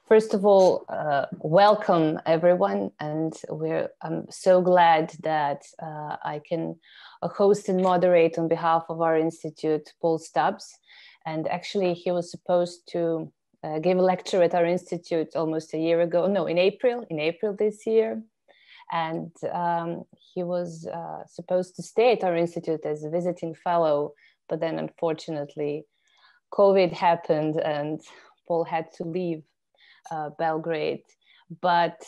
first of all, welcome everyone, and I'm so glad that I can host and moderate on behalf of our institute, Paul Stubbs. And actually, he was supposed to give a lecture at our institute almost a year ago. No, in April this year. And he was supposed to stay at our institute as a visiting fellow, but then unfortunately, COVID happened and Paul had to leave Belgrade. But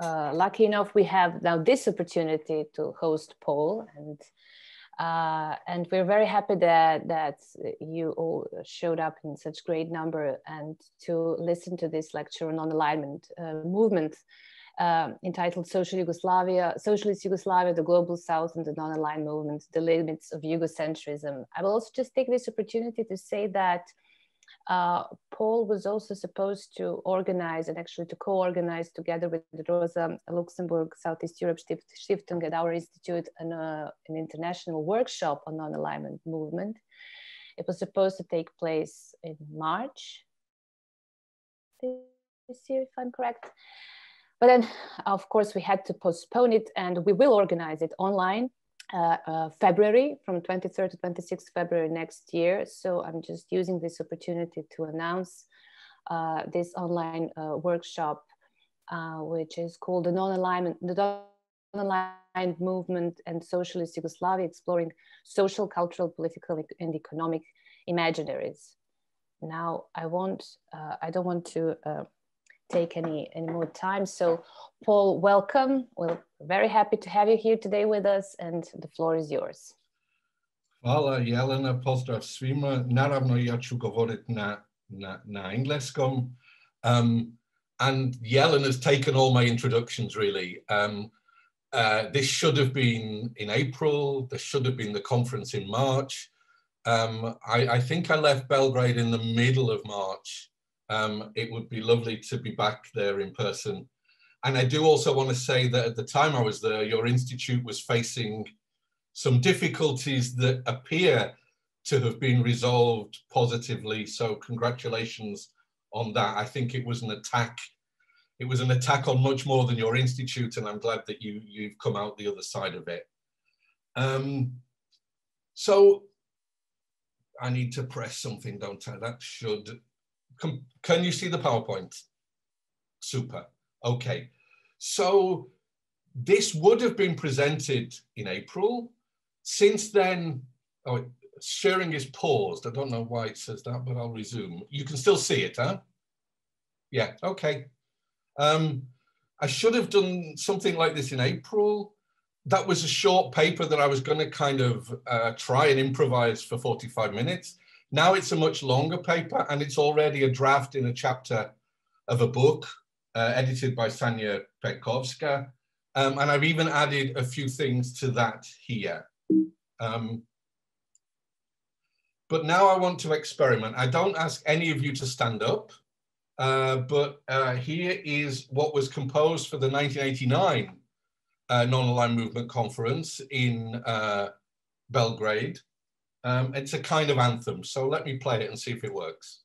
lucky enough, we have now this opportunity to host Paul, and we're very happy that you all showed up in such great number and to listen to this lecture on non-alignment movement entitled Socialist Yugoslavia, the Global South and the Non-Aligned Movement, the Limits of Yugocentrism. I will also just take this opportunity to say that Paul was also supposed to organize and actually to co-organize together with the Rosa Luxemburg Southeast Europe Stiftung at our institute an international workshop on non-alignment movement. It was supposed to take place in March this year, if I'm correct. But then, of course, we had to postpone it, and we will organize it online February, from 23rd to 26th February next year. So I'm just using this opportunity to announce this online workshop, which is called the Non-Aligned Movement and Socialist Yugoslavia, exploring social, cultural, political, and economic imaginaries. Now, I don't want to take any more time. So Paul, welcome. We're very happy to have you here today with us, and the floor is yours. Hvala Jelena, pozdrav svima. Naravno, ja ću govorit na engleskom. And Jelena has taken all my introductions, really. This should have been in April. This should have been the conference in March. I think I left Belgrade in the middle of March. It would be lovely to be back there in person. And I do also want to say that at the time I was there, your institute was facing some difficulties that appear to have been resolved positively. So congratulations on that. I think it was an attack. It was an attack on much more than your institute, and I'm glad that you've come out the other side of it. So I need to press something, don't I? That should... Can you see the PowerPoint? Super. Okay. So this would have been presented in April. Since then, sharing is paused. I don't know why it says that, but I'll resume. You can still see it, huh? Yeah, okay. I should have done something like this in April. That was a short paper that I was going to kind of try and improvise for 45 minutes. Now it's a much longer paper, and it's already a draft in a chapter of a book edited by Sanja Petkovska. And I've even added a few things to that here. But now I want to experiment. I don't ask any of you to stand up, but here is what was composed for the 1989 Non-Aligned Movement Conference in Belgrade. It's a kind of anthem, so let me play it and see if it works.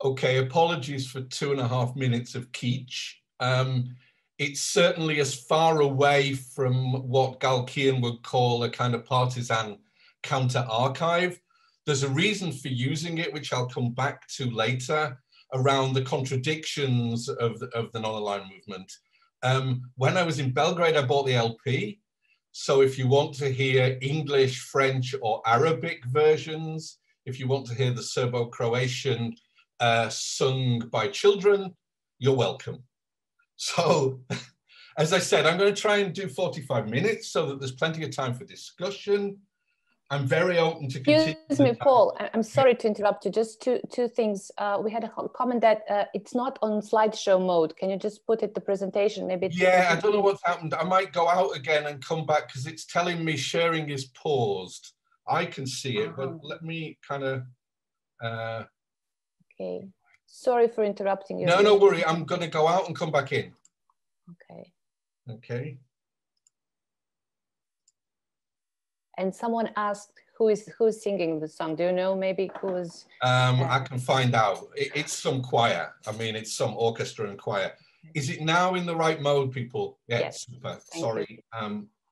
Okay, apologies for 2.5 minutes of kitsch. It's certainly as far away from what Galkian would call a kind of partisan counter-archive. There's a reason for using it, which I'll come back to later, around the contradictions of the non-aligned movement. When I was in Belgrade, I bought the LP. So if you want to hear English, French, or Arabic versions, if you want to hear the Serbo-Croatian sung by children, you're welcome. So, as I said, I'm going to try and do 45 minutes so that there's plenty of time for discussion. I'm very open to continue. Excuse me, Paul, I'm sorry to interrupt you. Just two things. We had a comment that it's not on slideshow mode. Can you just put it the presentation? Maybe. Yeah, I don't know what's happened. I might go out again and come back because it's telling me sharing is paused. I can see it, but let me kind of... Okay, sorry for interrupting you. No, no worry. I'm going to go out and come back in. Okay. Okay. And someone asked who's singing the song. Do you know maybe who's? I can find out. It's some choir. I mean, it's some orchestra and choir. Is it now in the right mode, people? Yeah, yes. Super. Sorry.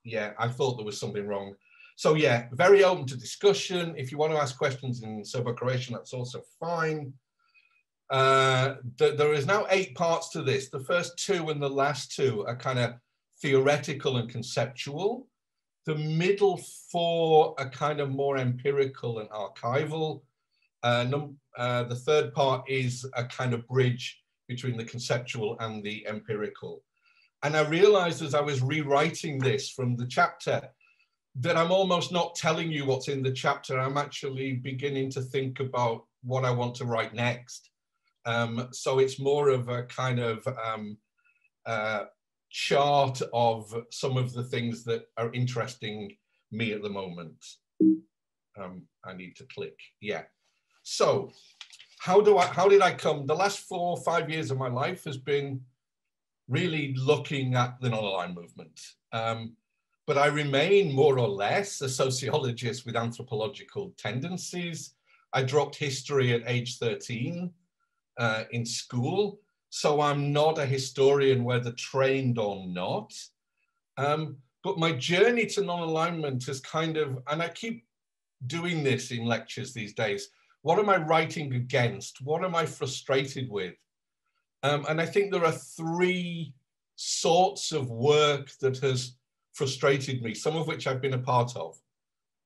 Yeah, I thought there was something wrong. So yeah, very open to discussion. If you want to ask questions in Serbo-Croatian, that's also fine. There is now 8 parts to this. The first 2 and the last 2 are kind of theoretical and conceptual. The middle 4 are kind of more empirical and archival. The third part is a kind of bridge between the conceptual and the empirical. And I realized as I was rewriting this from the chapter that I'm almost not telling you what's in the chapter. I'm actually beginning to think about what I want to write next. So it's more of a kind of chart of some of the things that are interesting me at the moment. I need to click, yeah. So how did I come? The last 4 or 5 years of my life has been really looking at the non-aligned movement. But I remain more or less a sociologist with anthropological tendencies. I dropped history at age 13 in school. So I'm not a historian, whether trained or not. But my journey to non-alignment is kind of, and I keep doing this in lectures these days, what am I writing against? What am I frustrated with? And I think there are 3 sorts of work that has frustrated me, some of which I've been a part of.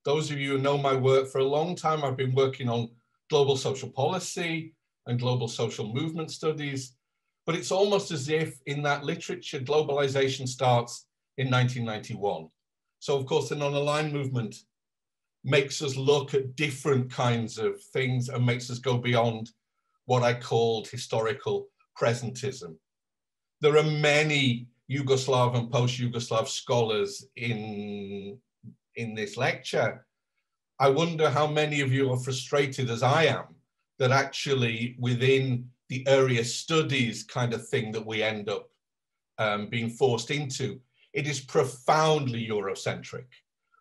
Those of you who know my work for a long time, I've been working on global social policy and global social movement studies. But it's almost as if in that literature, globalization starts in 1991. So of course, the non-aligned movement makes us look at different kinds of things and makes us go beyond what I called historical presentism. There are many Yugoslav and post-Yugoslav scholars in this lecture. I wonder how many of you are frustrated as I am that actually within the area studies kind of thing that we end up being forced into, it is profoundly Eurocentric.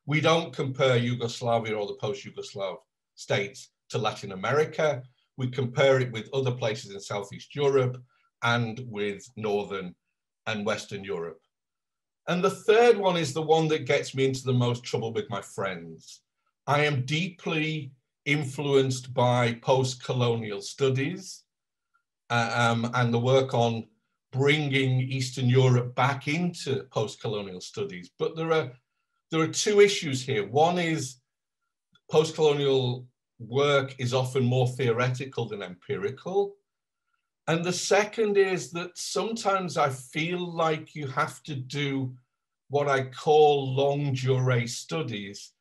We don't compare Yugoslavia or the post-Yugoslav states to Latin America. We compare it with other places in Southeast Europe and with Northern and Western Europe. And the third one is the one that gets me into the most trouble with my friends. I am deeply influenced by post-colonial studies and the work on bringing Eastern Europe back into post-colonial studies. But there are two issues here. One is post-colonial work is often more theoretical than empirical. And the second is that sometimes I feel like you have to do what I call longue durée studies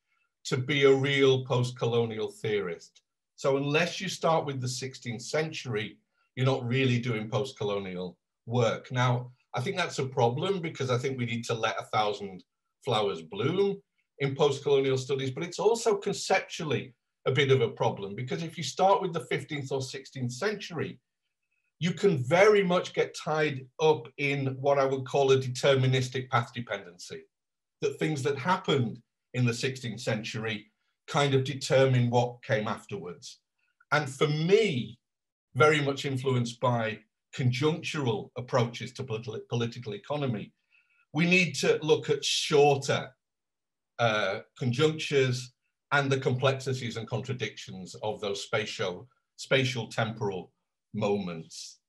to be a real post-colonial theorist. So unless you start with the 16th century, you're not really doing post-colonial work. Now, I think that's a problem because I think we need to let 1,000 flowers bloom in post-colonial studies, but it's also conceptually a bit of a problem because if you start with the 15th or 16th century, you can very much get tied up in what I would call a deterministic path dependency, that things that happened in the 16th century kind of determine what came afterwards. And for me, very much influenced by conjunctural approaches to political economy, we need to look at shorter conjunctures and the complexities and contradictions of those spatial temporal moments.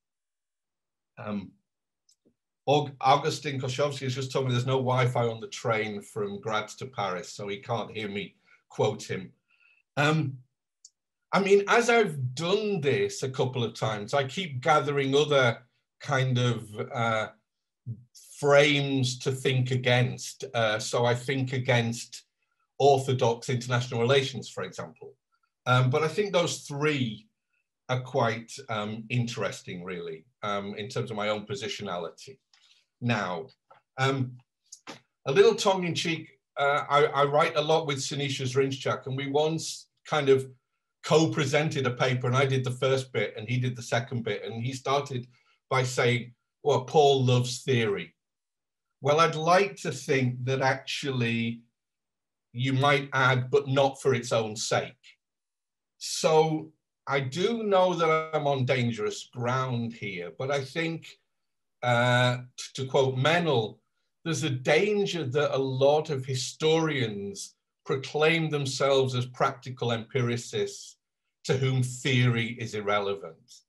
Augustin Koszowski has just told me there's no Wi-Fi on the train from Graz to Paris, so he can't hear me quote him. I mean, as I've done this a couple of times, I keep gathering other kind of frames to think against. So I think against orthodox international relations, for example. But I think those three are quite interesting, really, in terms of my own positionality. Now, a little tongue-in-cheek, I write a lot with Sinisa Zrinjčák, and we once kind of co-presented a paper, and I did the first bit, and he did the second bit, and he started by saying, well, Paul loves theory. Well, I'd like to think that actually you might add, but not for its own sake. So I do know that I'm on dangerous ground here, but I think, to quote Menel, there's a danger that a lot of historians proclaim themselves as practical empiricists to whom theory is irrelevant.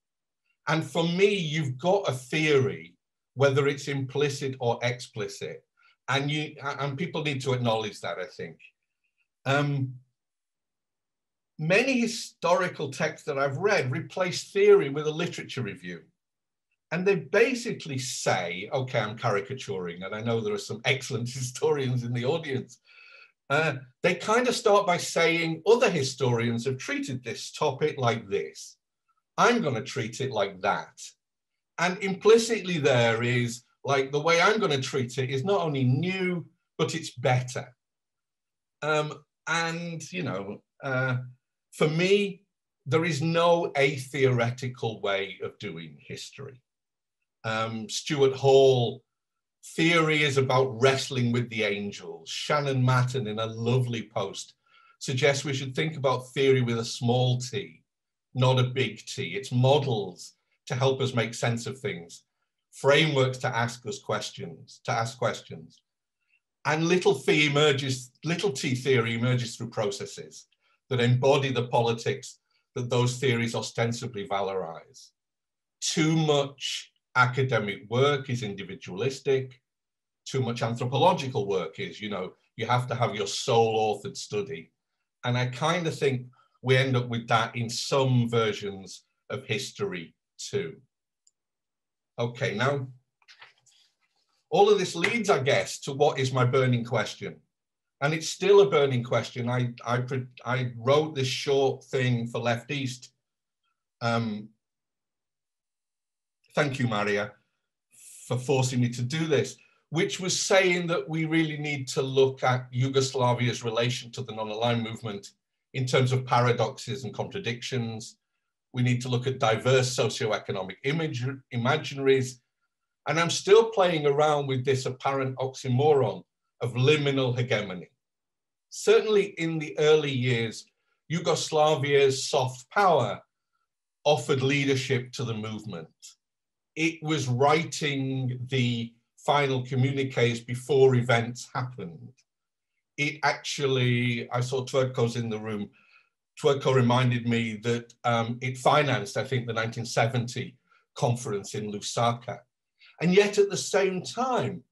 And for me, you've got a theory, whether it's implicit or explicit, and people need to acknowledge that, I think. Many historical texts that I've read replace theory with a literature review. And they basically say, okay, I'm caricaturing, and I know there are some excellent historians in the audience. They kind of start by saying, other historians have treated this topic like this. I'm going to treat it like that. And implicitly there is, like, the way I'm going to treat it is not only new, but it's better. And, you know, for me, there is no atheoretical way of doing history. Stuart Hall, theory is about wrestling with the angels. Shannon Matten, in a lovely post, suggests we should think about theory with a small t, not a big T. It's models to help us make sense of things, frameworks to ask questions. And little t theory emerges through processes that embody the politics that those theories ostensibly valorize. Too much academic work is individualistic. Too much anthropological work is, you know, you have to have your sole authored study. And I kind of think we end up with that in some versions of history too. Okay, now, all of this leads, I guess, to what is my burning question. And it's still a burning question. I wrote this short thing for Left East. Thank you, Maria, for forcing me to do this, which was saying that we really need to look at Yugoslavia's relation to the non-aligned movement in terms of paradoxes and contradictions. We need to look at diverse socioeconomic imaginaries. And I'm still playing around with this apparent oxymoron of liminal hegemony. Certainly in the early years, Yugoslavia's soft power offered leadership to the movement. It was writing the final communiques before events happened. It actually, I saw Tvrtko's in the room, Twerko reminded me that it financed, I think, the 1970 conference in Lusaka. And yet at the same time,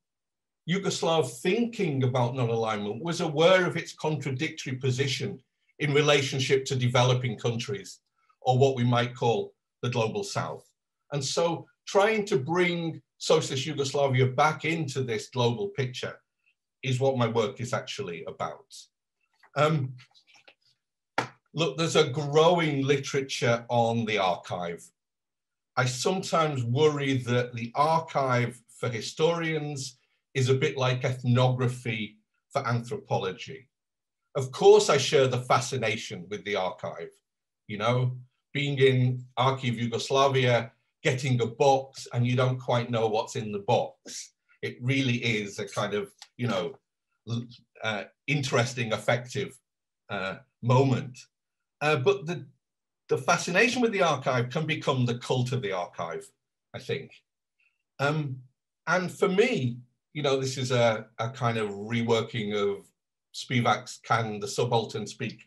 Yugoslav thinking about non-alignment was aware of its contradictory position in relationship to developing countries, or what we might call the global south. And so trying to bring Socialist Yugoslavia back into this global picture is what my work is actually about. Look, there's a growing literature on the archive. I sometimes worry that the archive for historians is a bit like ethnography for anthropology. Of course, I share the fascination with the archive, you know, being in Archive Yugoslavia, getting a box and you don't quite know what's in the box. It really is a kind of, you know, interesting, effective moment. But the fascination with the archive can become the cult of the archive, I think. And for me, you know, this is a kind of reworking of Spivak's Can the Subaltern Speak?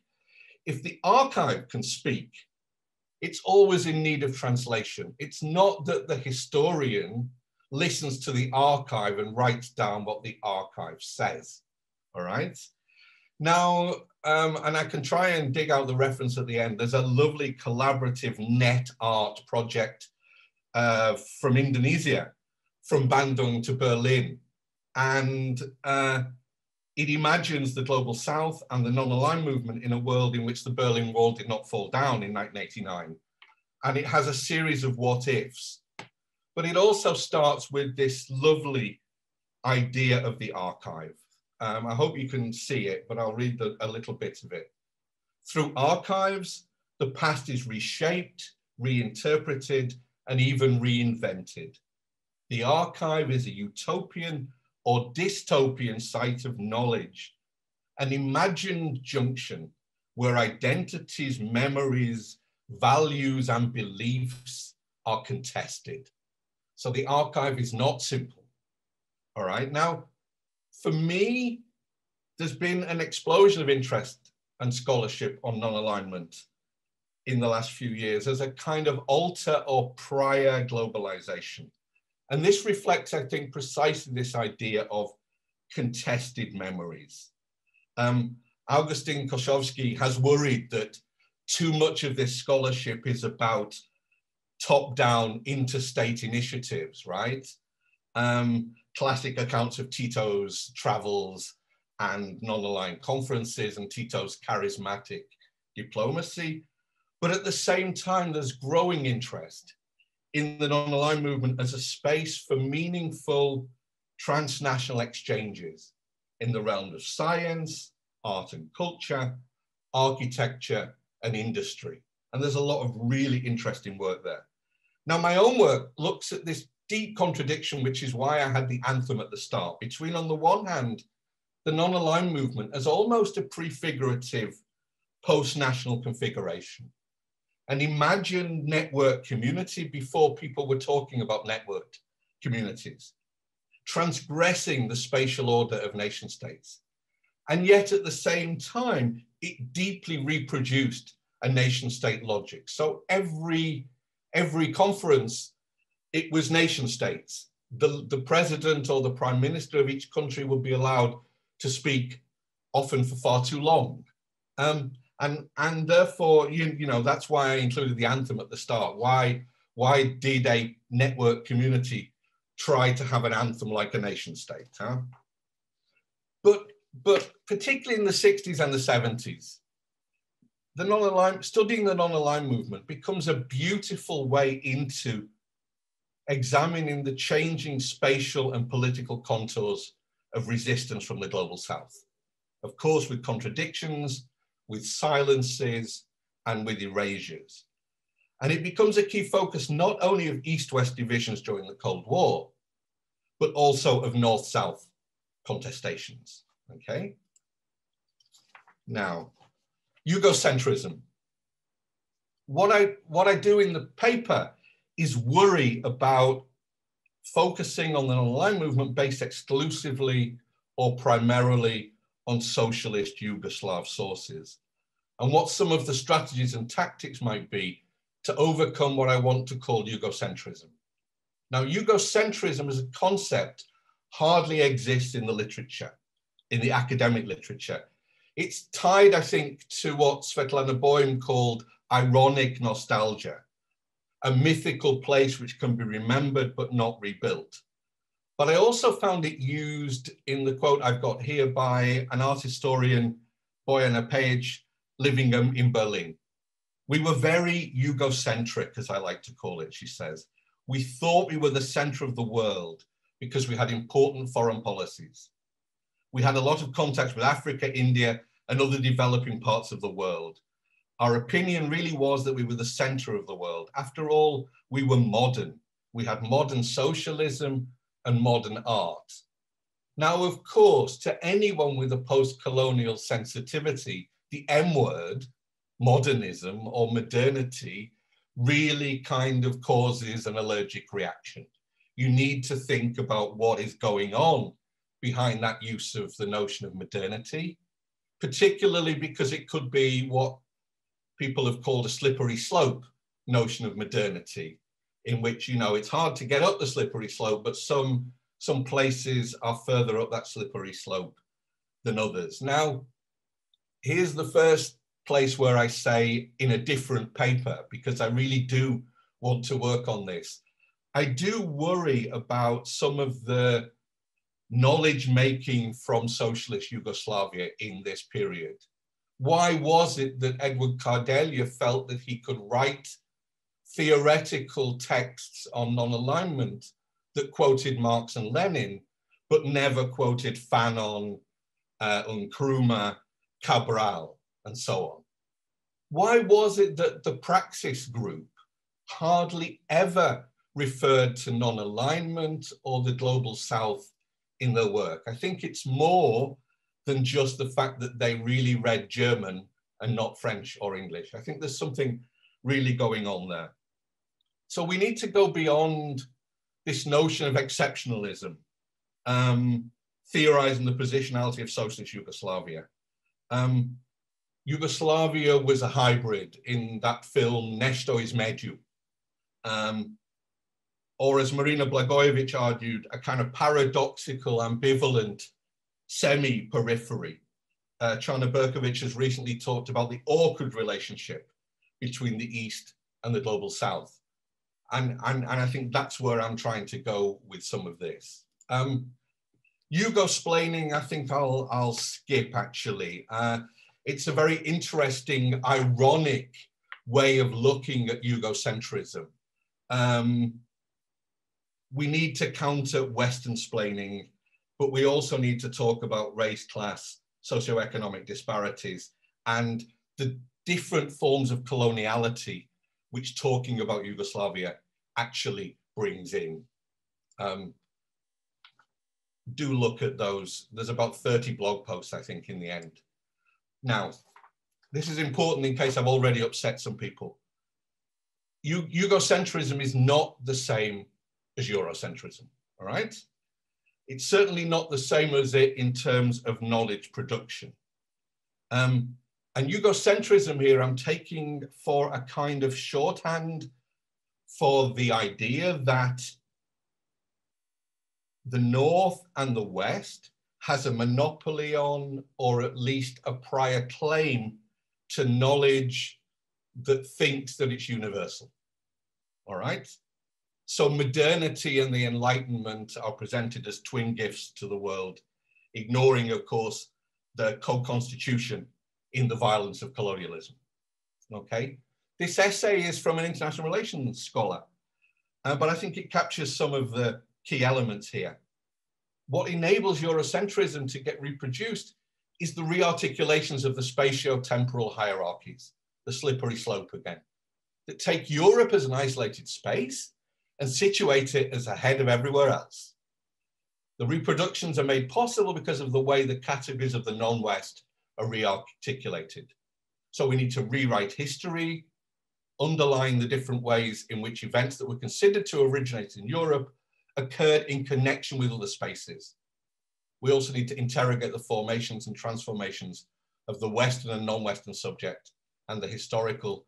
If the archive can speak, it's always in need of translation. It's not that the historian listens to the archive and writes down what the archive says, all right? Now, and I can try and dig out the reference at the end. There's a lovely collaborative net art project from Indonesia, from Bandung to Berlin. And it imagines the global south and the non-aligned movement in a world in which the Berlin Wall did not fall down in 1989. And it has a series of what ifs. But it also starts with this lovely idea of the archive. I hope you can see it, but I'll read a little bit of it. Through archives, the past is reshaped, reinterpreted, and even reinvented. The archive is a utopian or dystopian site of knowledge, an imagined junction where identities, memories, values, and beliefs are contested. So the archive is not simple. All right. Now, for me, there's been an explosion of interest and scholarship on non-alignment in the last few years as a kind of alter or prior globalization. And this reflects, I think, precisely this idea of contested memories. Augustin Koszowski has worried that too much of this scholarship is about top-down interstate initiatives, right? Classic accounts of Tito's travels and non-aligned conferences and Tito's charismatic diplomacy. But at the same time, there's growing interest in the non-aligned movement as a space for meaningful transnational exchanges in the realm of science, art and culture, architecture, and industry. And there's a lot of really interesting work there. Now, my own work looks at this deep contradiction, which is why I had the anthem at the start, between, on the one hand, the non-aligned movement as almost a prefigurative post-national configuration, an imagined network community before people were talking about networked communities, transgressing the spatial order of nation states. And yet at the same time, it deeply reproduced a nation state logic. So every conference, it was nation states. The president or the prime minister of each country would be allowed to speak, often for far too long. And therefore, you know, that's why I included the anthem at the start. Why did a network community try to have an anthem like a nation state? Huh? But particularly in the 60s and the 70s, studying the non-aligned movement becomes a beautiful way into examining the changing spatial and political contours of resistance from the global south. Of course, with contradictions, with silences, and with erasures. And it becomes a key focus not only of East-West divisions during the Cold War, but also of North-South contestations, okay? Now, Yugocentrism. What I do in the paper is worry about focusing on the non-aligned movement based exclusively or primarily on socialist Yugoslav sources. and what some of the strategies and tactics might be to overcome what I want to call Yugocentrism. Now, Yugocentrism as a concept hardly exists in the literature, in the academic literature. It's tied, I think, to what Svetlana Boym called ironic nostalgia, a mythical place which can be remembered but not rebuilt. But I also found it used in the quote I've got here by an art historian, Bojana Page, living in Berlin. We were very Yugocentric, as I like to call it, she says. We thought we were the center of the world because we had important foreign policies. We had a lot of contacts with Africa, India, and other developing parts of the world. Our opinion really was that we were the center of the world. After all, we were modern. We had modern socialism and modern art. Now, of course, to anyone with a post-colonial sensitivity, the M word, modernism or modernity, really kind of causes an allergic reaction. You need to think about what is going on behind that use of the notion of modernity, particularly because it could be what people have called a slippery slope notion of modernity, in which, you know, it's hard to get up the slippery slope, but some places are further up that slippery slope than others. Now, here's the first place where I say in a different paper, because I really do want to work on this. I do worry about some of the knowledge making from socialist Yugoslavia in this period. Why was it that Edward Kardelja felt that he could write theoretical texts on non-alignment that quoted Marx and Lenin, but never quoted Fanon, Nkrumah, Cabral, and so on? Why was it that the Praxis group hardly ever referred to non-alignment or the global south in their work? I think it's more than just the fact that they really read German and not French or English. I think there's something really going on there. So we need to go beyond this notion of exceptionalism, theorizing the positionality of socialist Yugoslavia. Yugoslavia was a hybrid in that film Nešto između, or as Marina Blagojevic argued, a kind of paradoxical, ambivalent semi-periphery. Chana Berkovic has recently talked about the awkward relationship between the East and the global South. And I think that's where I'm trying to go with some of this. Yugo-splaining, I think I'll skip actually. It's a very interesting, ironic way of looking at Yugocentrism. We need to counter Western-splaining, but we also need to talk about race, class, socioeconomic disparities, and the different forms of coloniality which talking about Yugoslavia actually brings in. Do look at those. There's about 30 blog posts, I think, in the end. Now, this is important in case I've already upset some people. Yugocentrism is not the same as Eurocentrism, all right? It's certainly not the same as it in terms of knowledge production. And Yugocentrism here, I'm taking for a kind of shorthand for the idea that the North and the West has a monopoly on, or at least a prior claim to knowledge that thinks that it's universal, all right? So modernity and the Enlightenment are presented as twin gifts to the world, ignoring, of course, the co-constitution in the violence of colonialism, okay? This essay is from an international relations scholar, but I think it captures some of the key elements here. What enables Eurocentrism to get reproduced is the rearticulations of the spatio-temporal hierarchies, the slippery slope again, that take Europe as an isolated space and situate it as ahead of everywhere else. The reproductions are made possible because of the way the categories of the non-West are rearticulated. So we need to rewrite history, underline the different ways in which events that were considered to originate in Europe occurred in connection with other spaces. We also need to interrogate the formations and transformations of the Western and non-Western subject and the historical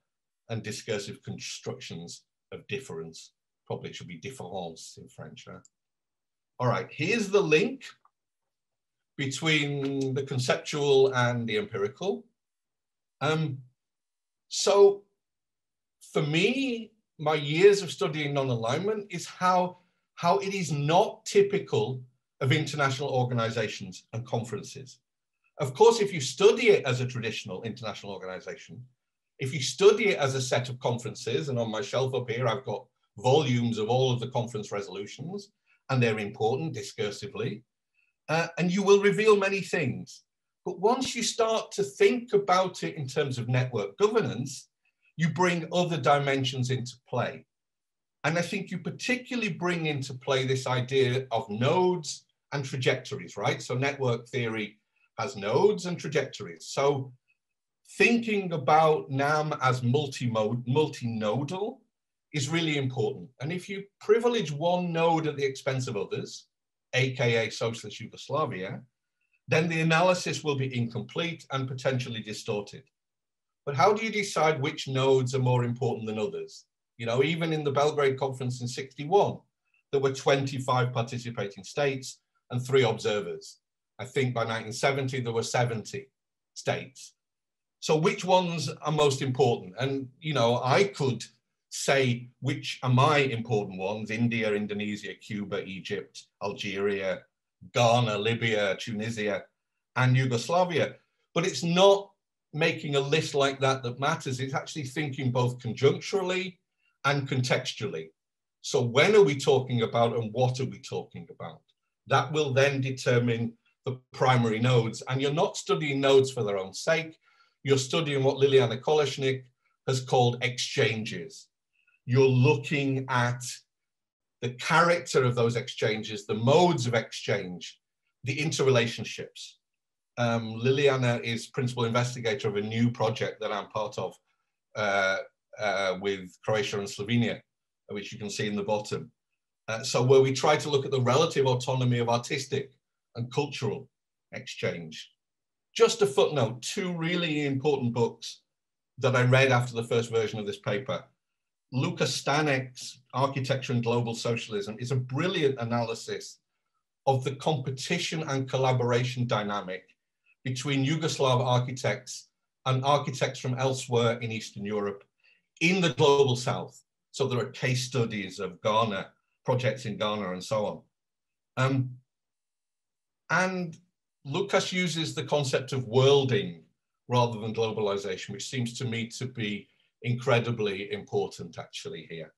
and discursive constructions of difference. Probably it should be différence in French. Huh? All right, here's the link between the conceptual and the empirical. So for me, my years of studying non-alignment is how it is not typical of international organizations and conferences. Of course, if you study it as a traditional international organization, if you study it as a set of conferences, and on my shelf up here, I've got volumes of all of the conference resolutions, and they're important discursively, and you will reveal many things. But once you start to think about it in terms of network governance, you bring other dimensions into play. And I think you particularly bring into play this idea of nodes and trajectories, right? So network theory has nodes and trajectories. So thinking about NAM as multinodal is really important. And if you privilege one node at the expense of others, AKA Socialist Yugoslavia, then the analysis will be incomplete and potentially distorted. But how do you decide which nodes are more important than others? You know, even in the Belgrade conference in '61, there were 25 participating states and 3 observers. I think by 1970, there were 70 states. So which ones are most important? And, you know, I could say which are my important ones: India, Indonesia, Cuba, Egypt, Algeria, Ghana, Libya, Tunisia, and Yugoslavia. But it's not making a list like that that matters. It's actually thinking both conjuncturally and contextually. So when are we talking about and what are we talking about? That will then determine the primary nodes. And you're not studying nodes for their own sake. You're studying what Liliana Kolesnik has called exchanges. You're looking at the character of those exchanges, the modes of exchange, the interrelationships. Liliana is principal investigator of a new project that I'm part of with Croatia and Slovenia, which you can see in the bottom. So where we try to look at the relative autonomy of artistic and cultural exchange. Just a footnote, 2 really important books that I read after the first version of this paper. Luka Stanek's Architecture and Global Socialism is a brilliant analysis of the competition and collaboration dynamic between Yugoslav architects and architects from elsewhere in Eastern Europe in the global South. So there are case studies of Ghana, projects in Ghana and so on. And Lucas uses the concept of worlding rather than globalization, which seems to me to be incredibly important actually here.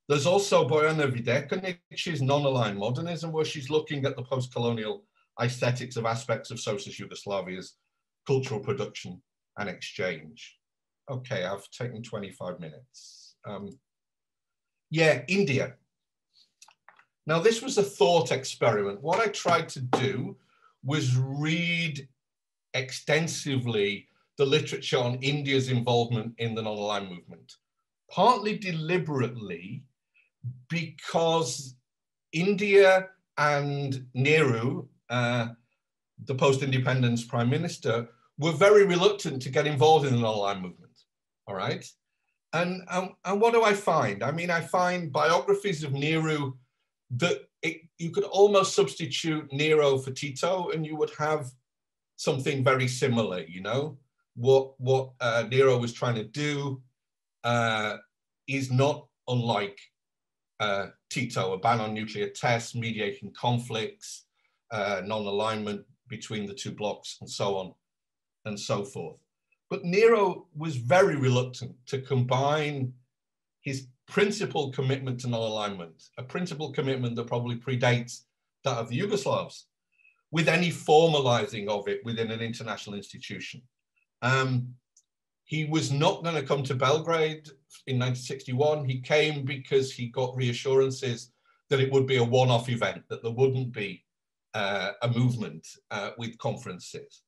There's also Bojana Videkonic's non-aligned modernism, where she's looking at the post-colonial aesthetics of aspects of Socialist Yugoslavia's cultural production and exchange. Okay, I've taken 25 minutes. Yeah, India. Now this was a thought experiment. What I tried to do was read extensively the literature on India's involvement in the non-aligned movement, partly deliberately because India and Nehru, the post-independence prime minister, were very reluctant to get involved in the non-aligned movement, all right? And what do I find? I mean, I find biographies of Nehru that you could almost substitute Nero for Tito and you would have something very similar, you know? What Nero was trying to do is not unlike Tito, a ban on nuclear tests, mediating conflicts, non-alignment between the 2 blocks and so on and so forth. But Nero was very reluctant to combine his principal commitment to non-alignment, a principal commitment that probably predates that of the Yugoslavs, with any formalizing of it within an international institution. He was not going to come to Belgrade in 1961. He came because he got reassurances that it would be a one-off event, that there wouldn't be a movement with conferences.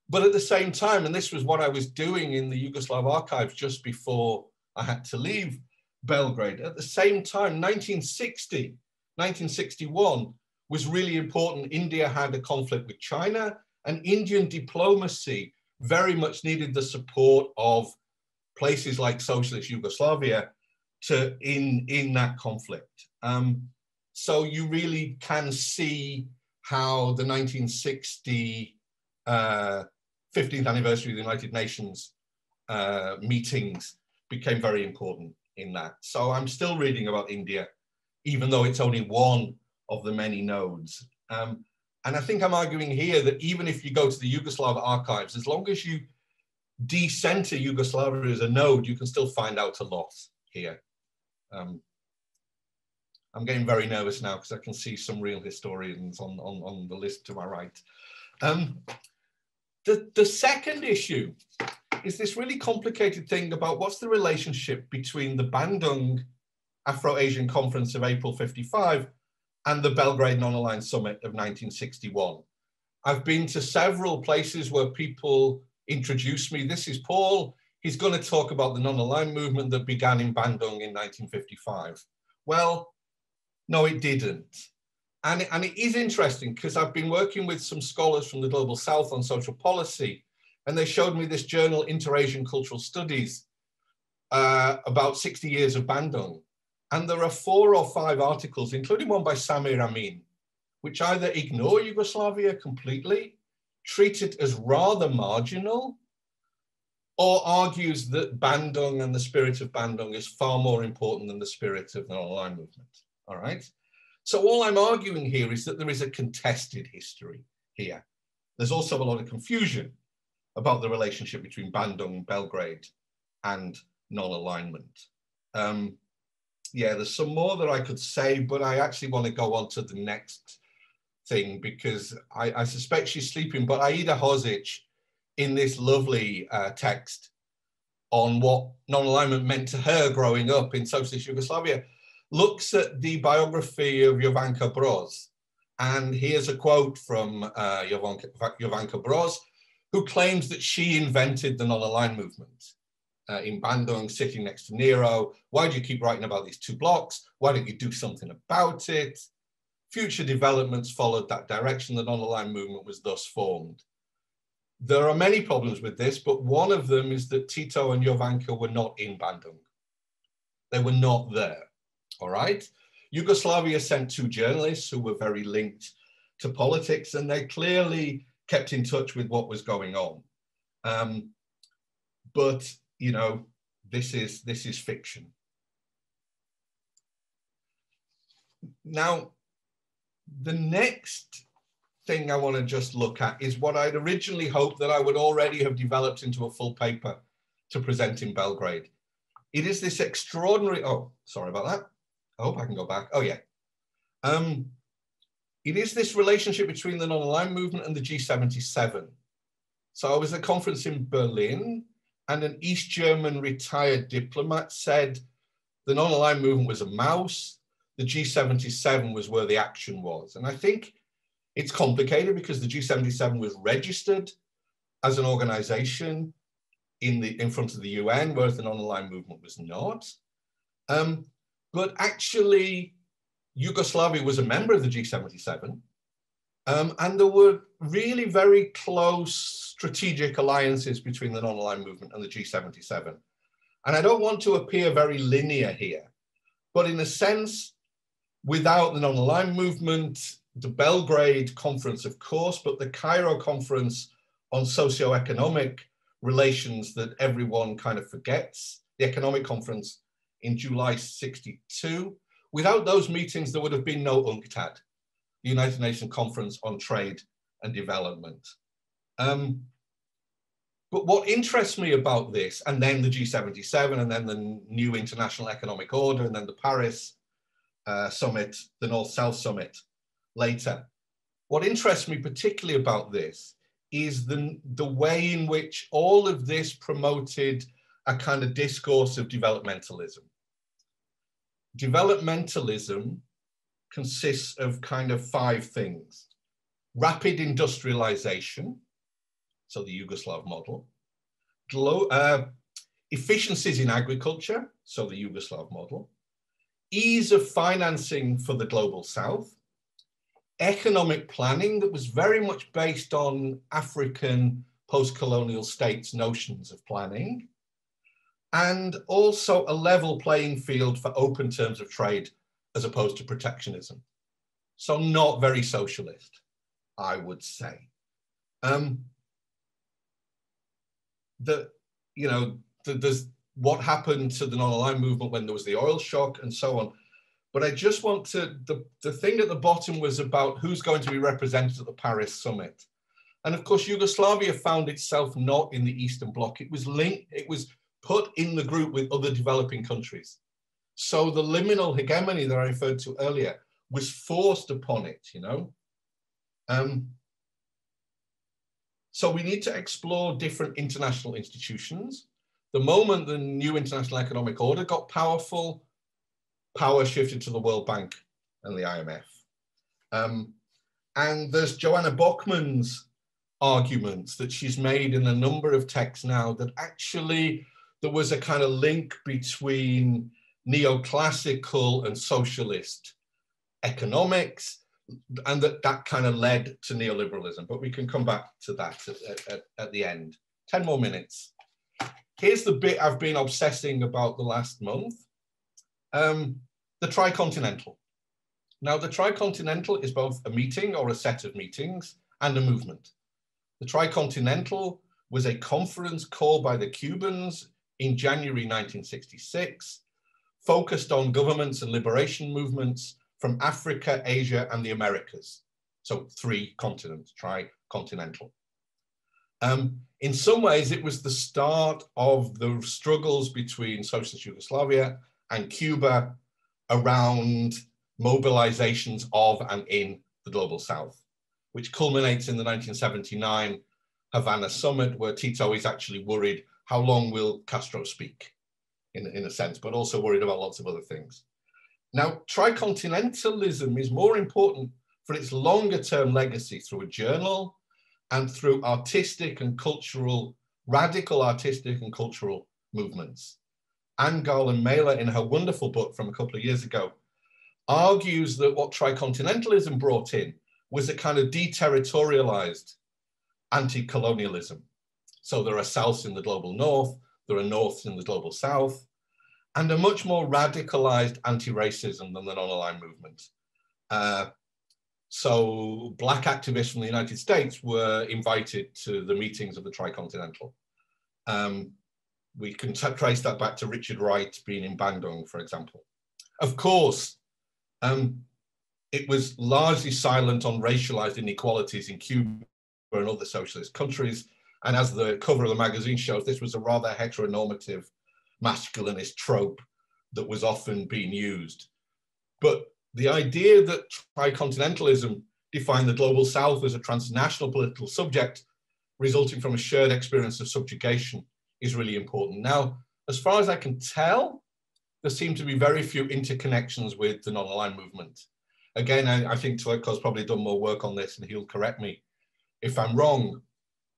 But at the same time, and this was what I was doing in the Yugoslav archives just before I had to leave Belgrade, at the same time, 1960, 1961 was really important. India had a conflict with China, and Indian diplomacy very much needed the support of places like Socialist Yugoslavia in that conflict. So you really can see how the 1960 15th anniversary of the United Nations meetings became very important in that. So I'm still reading about India, even though it's only one of the many nodes. And I think I'm arguing here that even if you go to the Yugoslav archives, as long as you decenter Yugoslavia as a node, you can still find out a lot here. I'm getting very nervous now because I can see some real historians on the list to my right. The second issue is this really complicated thing about what's the relationship between the Bandung Afro-Asian Conference of April '55 and the Belgrade Non-Aligned Summit of 1961. I've been to several places where people introduce me. This is Paul. He's going to talk about the non-aligned movement that began in Bandung in 1955. Well, no, it didn't. And it is interesting because I've been working with some scholars from the Global South on social policy, and they showed me this journal, Inter-Asian Cultural Studies, about 60 years of Bandung. And there are 4 or 5 articles, including one by Samir Amin, which either ignore Yugoslavia completely, treat it as rather marginal, or argues that Bandung and the spirit of Bandung is far more important than the spirit of the non-aligned movement, all right? So all I'm arguing here is that there is a contested history here. There's also a lot of confusion about the relationship between Bandung, Belgrade, and non-alignment. Yeah, there's some more that I could say, but I actually want to go on to the next thing because I suspect she's sleeping, but Aida Hozic, in this lovely text on what non-alignment meant to her growing up in Socialist Yugoslavia, looks at the biography of Jovanka Broz. And here's a quote from Jovanka Broz, who claims that she invented the non-aligned movement. In Bandung, sitting next to Nero. Why do you keep writing about these 2 blocks? Why don't you do something about it? Future developments followed that direction. The non-aligned movement was thus formed. There are many problems with this, but one of them is that Tito and Jovanka were not in Bandung. They were not there, all right? Yugoslavia sent 2 journalists who were very linked to politics, and they clearly kept in touch with what was going on. But you know, this is fiction. Now, the next thing I want to just look at is what I'd originally hoped that I would already have developed into a full paper to present in Belgrade. It is this extraordinary, oh, sorry about that. I hope I can go back. Oh, yeah. It is this relationship between the non-aligned movement and the G77. So I was at a conference in Berlin, and an East German retired diplomat said the non-aligned movement was a mouse, the G77 was where the action was. And I think it's complicated because the G77 was registered as an organization in front of the UN, whereas the non-aligned movement was not. But actually, Yugoslavia was a member of the G77, and there were really very close strategic alliances between the non-aligned movement and the G77. And I don't want to appear very linear here, but in a sense, without the non-aligned movement, the Belgrade conference, of course, but the Cairo conference on socioeconomic relations that everyone kind of forgets, the economic conference in July '62, without those meetings, there would have been no UNCTAD, the United Nations Conference on Trade and Development. But what interests me about this, and then the G77, and then the new International Economic Order, and then the Paris Summit, the North-South Summit later. What interests me particularly about this is the way in which all of this promoted a kind of discourse of developmentalism. Developmentalism consists of kind of 5 things: rapid industrialization, so the Yugoslav model, efficiencies in agriculture, so the Yugoslav model, ease of financing for the Global South, economic planning that was very much based on African post-colonial states' notions of planning, and also a level playing field for open terms of trade as opposed to protectionism. So not very socialist, I would say. There's what happened to the non-aligned movement when there was the oil shock and so on. But I just want to, the thing at the bottom was about who's going to be represented at the Paris summit. And of course, Yugoslavia found itself not in the Eastern Bloc. It was linked, it was put in the group with other developing countries. So the liminal hegemony that I referred to earlier was forced upon it, you know. So we need to explore different international institutions. The moment the new international economic order got powerful, power shifted to the World Bank and the IMF. And there's Joanna Bockmann's arguments that she's made in a number of texts now that actually there was a kind of link between neoclassical and socialist economics, and that kind of led to neoliberalism. But we can come back to that at the end. 10 more minutes. Here's the bit I've been obsessing about the last month. The TriContinental. Now, the TriContinental is both a meeting or a set of meetings and a movement. The TriContinental was a conference called by the Cubans in January 1966, focused on governments and liberation movements from Africa, Asia, and the Americas. So 3 continents, TriContinental. In some ways, it was the start of the struggles between Socialist Yugoslavia and Cuba around mobilizations of and in the Global South, which culminates in the 1979 Havana summit, where Tito is actually worried, how long will Castro speak, in a sense, but also worried about lots of other things. Now, tricontinentalism is more important for its longer term legacy through a journal and through artistic and cultural, radical artistic and cultural movements. Anne Garland Mailer, in her wonderful book from a couple of years ago, argues that what tricontinentalism brought in was a kind of deterritorialized anti-colonialism. So there are Souths in the global North, there are Norths in the global South, and a much more radicalized anti-racism than the non-aligned movement. So Black activists from the United States were invited to the meetings of the TriContinental. We can trace that back to Richard Wright being in Bandung, for example. Of course, it was largely silent on racialized inequalities in Cuba and other socialist countries. And as the cover of the magazine shows, this was a rather heteronormative masculinist trope that was often being used. But the idea that tricontinentalism defined the global South as a transnational political subject resulting from a shared experience of subjugation is really important. Now, as far as I can tell, there seem to be very few interconnections with the non-aligned movement. Again, I think Toliko's probably done more work on this and he'll correct me if I'm wrong.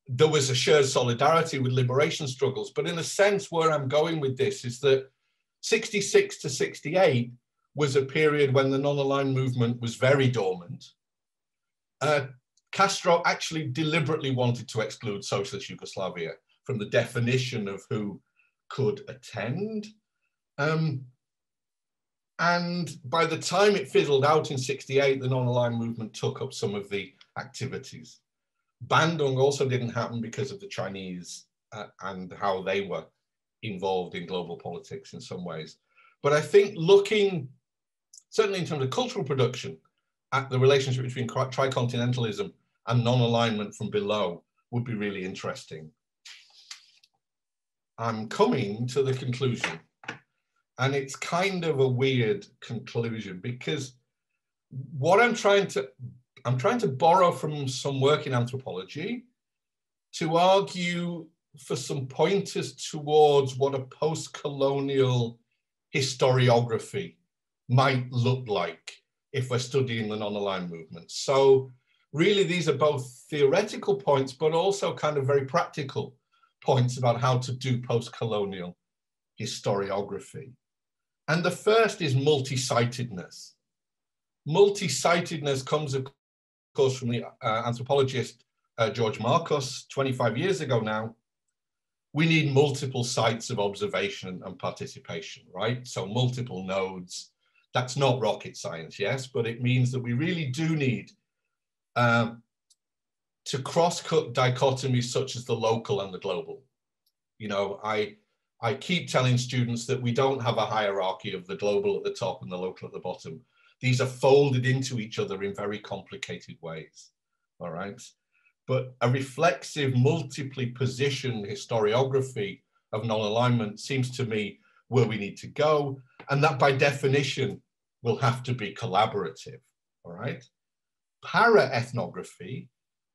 There was a shared solidarity with liberation struggles, but in a sense where I'm going with this is that 66 to 68 was a period when the non-aligned movement was very dormant. Castro actually deliberately wanted to exclude Socialist Yugoslavia from the definition of who could attend. And by the time it fizzled out in 68, the non-aligned movement took up some of the activities. Bandung also didn't happen because of the Chinese and how they were involved in global politics in some ways. But I think looking, certainly in terms of cultural production, at the relationship between tricontinentalism and non-alignment from below would be really interesting. I'm coming to the conclusion, and it's kind of a weird conclusion because what I'm trying to borrow from some work in anthropology to argue for some pointers towards what a post-colonial historiography might look like if we're studying the non-aligned movement. So really these are both theoretical points, but also kind of very practical points about how to do post-colonial historiography. And the first is multi-sightedness. Multi-sightedness comes, of course, from the anthropologist George Marcos 25 years ago now, we need multiple sites of observation and participation, right? So multiple nodes. That's not rocket science, yes, but it means that we really do need to cross-cut dichotomies such as the local and the global. You know, I keep telling students that we don't have a hierarchy of the global at the top and the local at the bottom. These are folded into each other in very complicated ways, all right? But a reflexive, multiply positioned historiography of non-alignment seems to me where we need to go, and that by definition will have to be collaborative, all right? Para-ethnography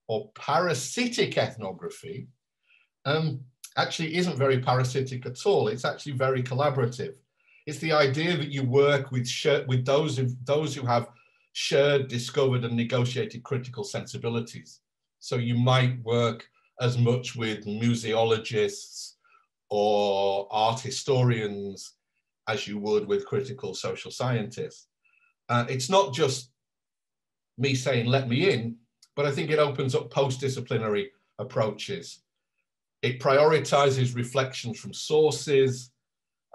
or parasitic ethnography actually isn't very parasitic at all. It's actually very collaborative. It's the idea that you work with those who have shared, discovered, and negotiated critical sensibilities. So you might work as much with museologists or art historians as you would with critical social scientists. It's not just me saying, let me in, but I think it opens up post-disciplinary approaches. It prioritizes reflections from sources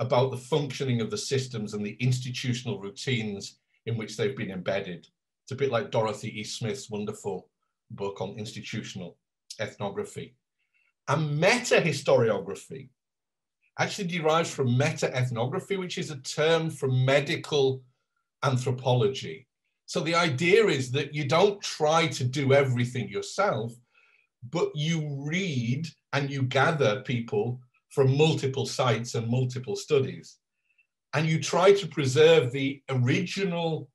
about the functioning of the systems and the institutional routines in which they've been embedded. It's a bit like Dorothy E. Smith's wonderful book on institutional ethnography. And meta-historiography actually derives from meta-ethnography, which is a term from medical anthropology. So the idea is that you don't try to do everything yourself, but you read and you gather people from multiple sites and multiple studies. And you try to preserve the original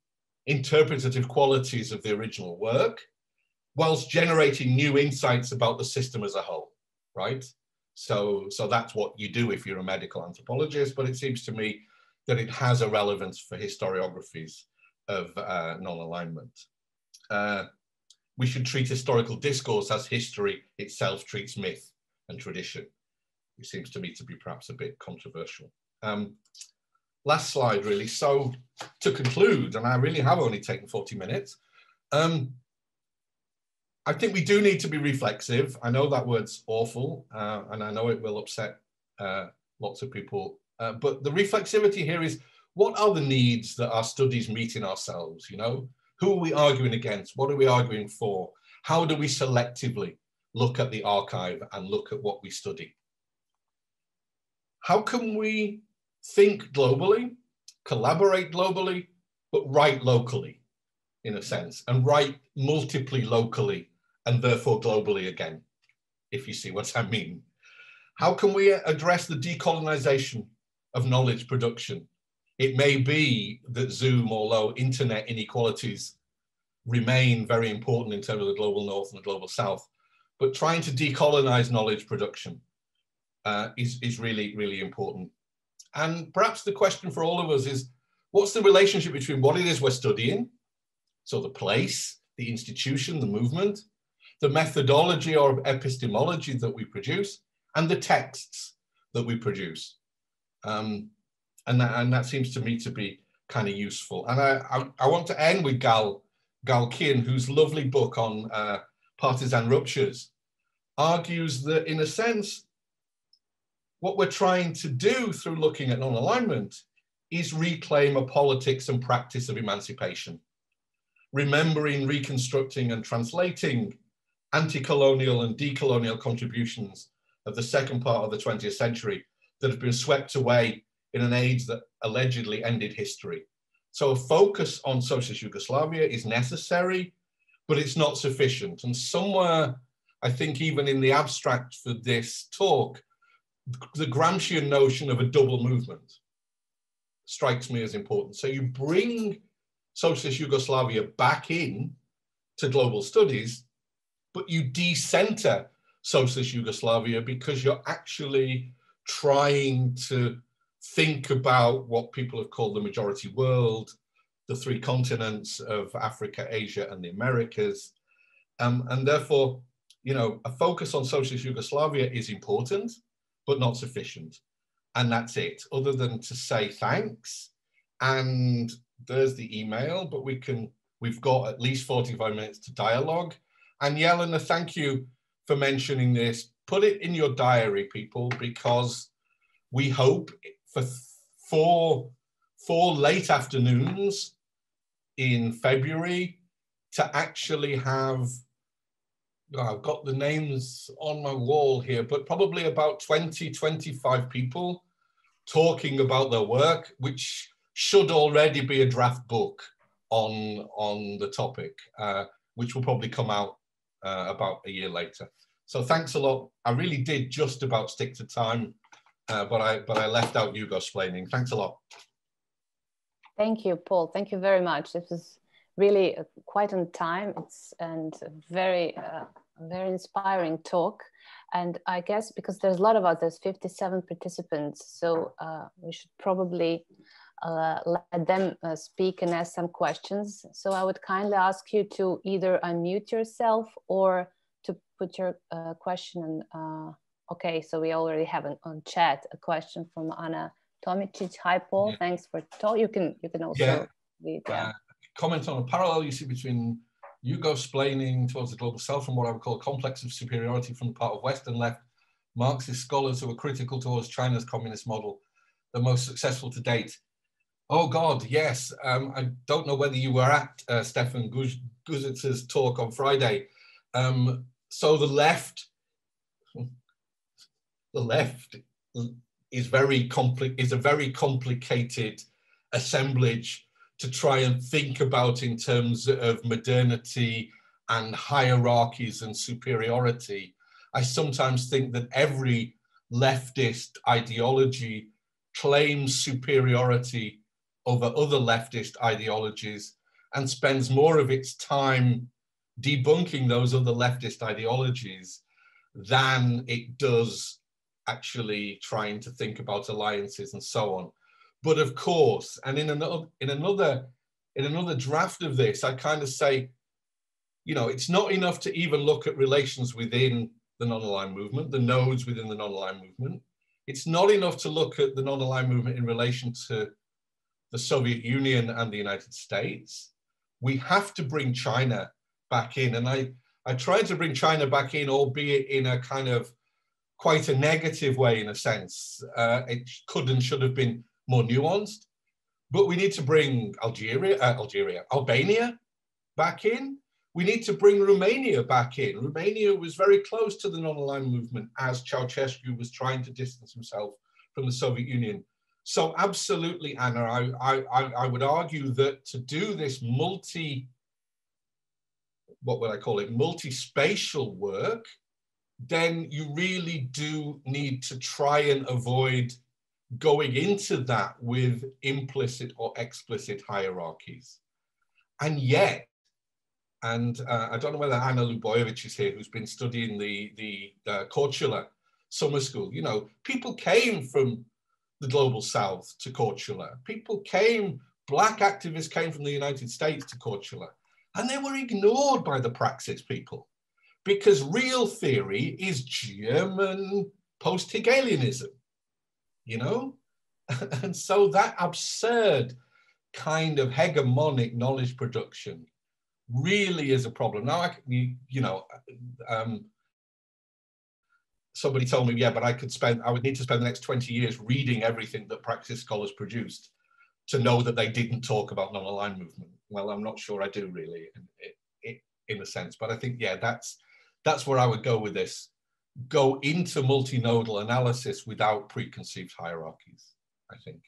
interpretative qualities of the original work, whilst generating new insights about the system as a whole, right? So that's what you do if you're a medical anthropologist, but it seems to me that it has a relevance for historiographies of non-alignment. We should treat historical discourse as history itself treats myth and tradition. It seems to me to be perhaps a bit controversial. Last slide, really. So to conclude, and I really have only taken 40 minutes, I think we do need to be reflexive. I know that word's awful, and I know it will upset lots of people, but the reflexivity here is, what are the needs that our studies meet in ourselves, you know? Who are we arguing against? What are we arguing for? How do we selectively look at the archive and look at what we study? How can we think globally, collaborate globally, but write locally, in a sense, and write multiply locally and therefore globally again, if you see what I mean? How can we address the decolonization of knowledge production? It may be that Zoom or low internet inequalities remain very important in terms of the global north and the global south, but trying to decolonize knowledge production is really, really important. And perhaps the question for all of us is, what's the relationship between what it is we're studying, so the place, the institution, the movement, the methodology or epistemology that we produce, and the texts that we produce? And that seems to me to be kind of useful. And I want to end with Gal Kian, whose lovely book on partisan ruptures argues that, in a sense, what we're trying to do through looking at non-alignment is reclaim a politics and practice of emancipation, remembering, reconstructing, and translating anti-colonial and decolonial contributions of the second part of the 20th century that have been swept away in an age that allegedly ended history. So a focus on Socialist Yugoslavia is necessary, but it's not sufficient. And somewhere, I think even in the abstract for this talk, the Gramscian notion of a double movement strikes me as important. So you bring Socialist Yugoslavia back in to global studies, but you decenter Socialist Yugoslavia because you're actually trying to think about what people have called the majority world, the three continents of Africa, Asia, and the Americas. And therefore, you know, a focus on Socialist Yugoslavia is important, but not sufficient. And that's it, other than to say thanks. And there's the email, but we've got at least 45 minutes to dialogue. And Yelena, thank you for mentioning this. Put it in your diary, people, because we hope for four late afternoons in February to actually have, I've got the names on my wall here, but probably about 20, 25 people talking about their work, which should already be a draft book on the topic, which will probably come out about a year later. So thanks a lot. I really did just about stick to time, but I left out Yugosplaining. Thanks a lot. Thank you, Paul. Thank you very much. This was really quite on time. And a very inspiring talk. And I guess because there's a lot of us, there's 57 participants, so we should probably let them speak and ask some questions. So I would kindly ask you to either unmute yourself or to put your question in. Okay, so we already have on chat a question from Anna Tomicic. Hi, Paul. Yeah. Thanks for talking. You can also read. Yeah. Comment on a parallel you see between Yugosplaining towards the global south and what I would call a complex of superiority from the part of Western left Marxist scholars who are critical towards China's communist model, the most successful to date. Oh God, yes. I don't know whether you were at Stefan Guzitz's talk on Friday. So the left is a very complicated assemblage to try and think about in terms of modernity and hierarchies and superiority. I sometimes think that every leftist ideology claims superiority over other leftist ideologies and spends more of its time debunking those other leftist ideologies than it does actually trying to think about alliances and so on. But of course, and in another draft of this, I kind of say, you know, it's not enough to even look at relations within the non-aligned movement, the nodes within the non-aligned movement. It's not enough to look at the non-aligned movement in relation to the Soviet Union and the United States. We have to bring China back in. And I tried to bring China back in, albeit in a kind of quite a negative way in a sense. It could and should have been more nuanced, but we need to bring Albania back in. We need to bring Romania back in. Romania was very close to the non-aligned movement as Ceausescu was trying to distance himself from the Soviet Union. So absolutely, Anna, I would argue that to do this multi-spatial work, then you really do need to try and avoid going into that with implicit or explicit hierarchies. And yet, and I don't know whether Anna Lubojevic is here, who's been studying the Korčula summer school. You know, people came from the global south to Korčula. Black activists came from the United States to Korčula, and they were ignored by the praxis people because real theory is German post-Hegelianism. You know, and so that absurd kind of hegemonic knowledge production really is a problem. Now, somebody told me, yeah, but I would need to spend the next 20 years reading everything that praxis scholars produced to know that they didn't talk about non-aligned movement. Well, I'm not sure I do really, in a sense, but I think, yeah, that's where I would go with this. Go into multinodal analysis without preconceived hierarchies, I think.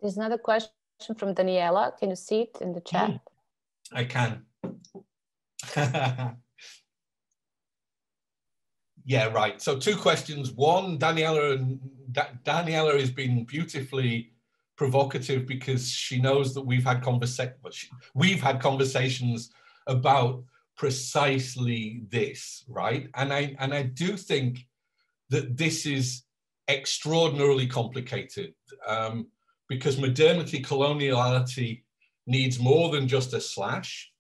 There's another question from Daniela. Can you see it in the chat? I can. Yeah, right. So two questions. One, Daniela has been beautifully provocative because she knows that we've had conversations about precisely this, right? And I do think that this is extraordinarily complicated because modernity, coloniality needs more than just a slash.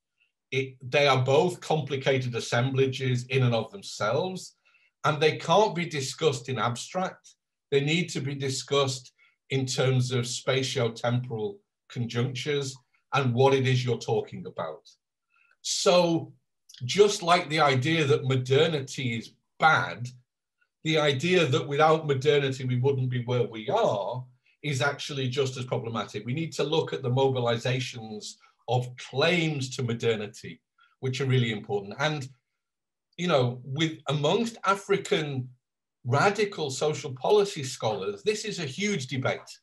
They are both complicated assemblages in and of themselves, and they can't be discussed in abstract. They need to be discussed in terms of spatio-temporal conjunctures and what it is you're talking about. So just like the idea that modernity is bad, the idea that without modernity we wouldn't be where we are is actually just as problematic. We need to look at the mobilizations of claims to modernity, which are really important. And, you know, amongst African radical social policy scholars, this is a huge debate.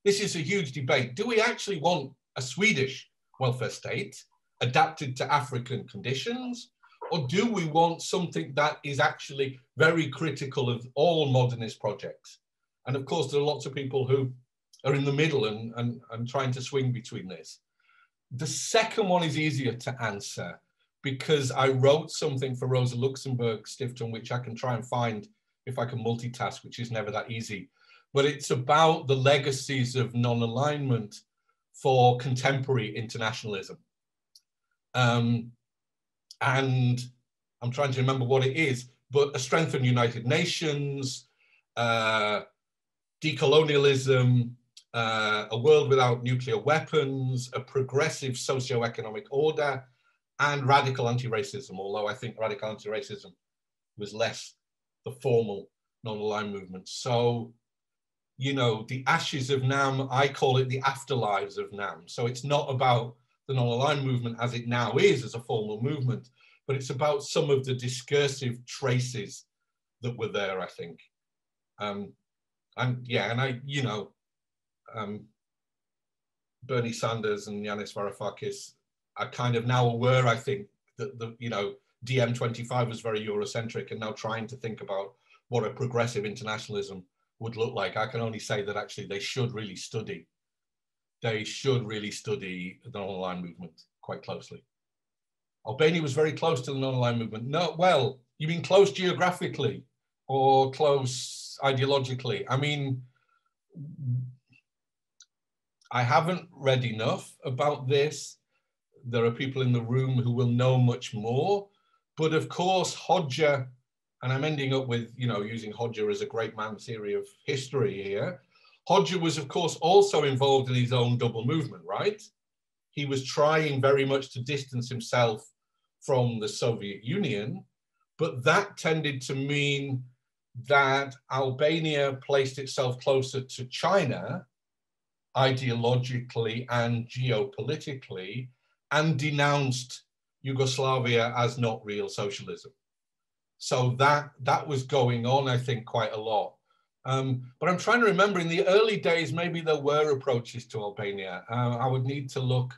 This is a huge debate. Do we actually want a Swedish welfare state adapted to African conditions? Or do we want something that is actually very critical of all modernist projects? And of course, there are lots of people who are in the middle and trying to swing between this. The second one is easier to answer because I wrote something for Rosa Luxemburg Stiftung, which I can try and find if I can multitask, which is never that easy. But it's about the legacies of non-alignment for contemporary internationalism. And I'm trying to remember what it is, but a strengthened United Nations, decolonialism, a world without nuclear weapons, a progressive socio-economic order, and radical anti-racism, although I think radical anti-racism was less the formal non-aligned movement. So, you know, the ashes of NAM, I call it the afterlives of NAM. So it's not about the non-aligned movement as it now is as a formal movement, but it's about some of the discursive traces that were there, I think. And yeah, and I, you know, Bernie Sanders and Yanis Varoufakis are kind of now aware, I think, that the, you know, DM25 was very Eurocentric and now trying to think about what a progressive internationalism would look like. I can only say that actually they should really study. They should really study the non-aligned movement quite closely. Albania was very close to the non-aligned movement. No, well, you mean close geographically or close ideologically? I mean, I haven't read enough about this. There are people in the room who will know much more. But of course, Hodja, and I'm ending up with, you know, using Hodja as a great man theory of history here. Hodja was, of course, also involved in his own double movement, right? He was trying very much to distance himself from the Soviet Union, but that tended to mean that Albania placed itself closer to China ideologically and geopolitically and denounced Yugoslavia as not real socialism. So that was going on, I think, quite a lot. But I'm trying to remember, in the early days, maybe there were approaches to Albania. I would need to look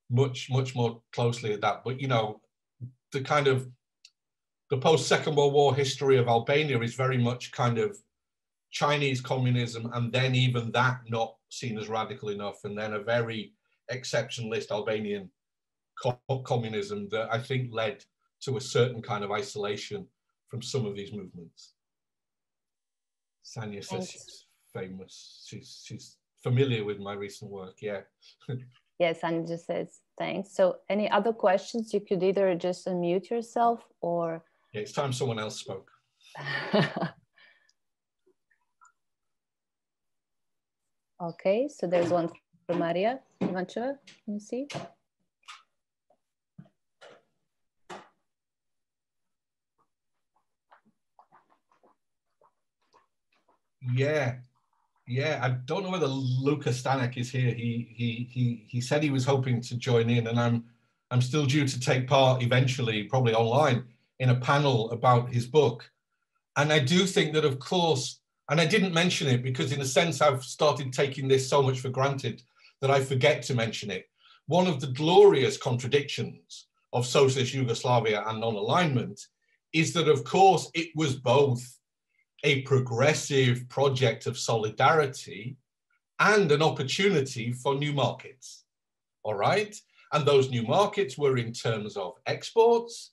much more closely at that. But, you know, the kind of the post-Second World War history of Albania is very much kind of Chinese communism, and then even that not seen as radical enough, and then a very exceptionalist Albanian communism that I think led to a certain kind of isolation from some of these movements. Sanya says she's famous. She's familiar with my recent work, yeah. Yes, Sanya just says thanks. So any other questions? You could either just unmute yourself or... Yeah, it's time someone else spoke. Okay, so there's one from Maria Ivancheva. Can you see? Yeah, I don't know whether Luka Stanek is here. He said he was hoping to join in, and I'm still due to take part eventually, probably online, in a panel about his book. And I do think that, of course, and I didn't mention it because in a sense I've started taking this so much for granted that I forget to mention it. One of the glorious contradictions of Socialist Yugoslavia and non-alignment is that, of course, it was both a progressive project of solidarity and an opportunity for new markets, all right? And those new markets were in terms of exports,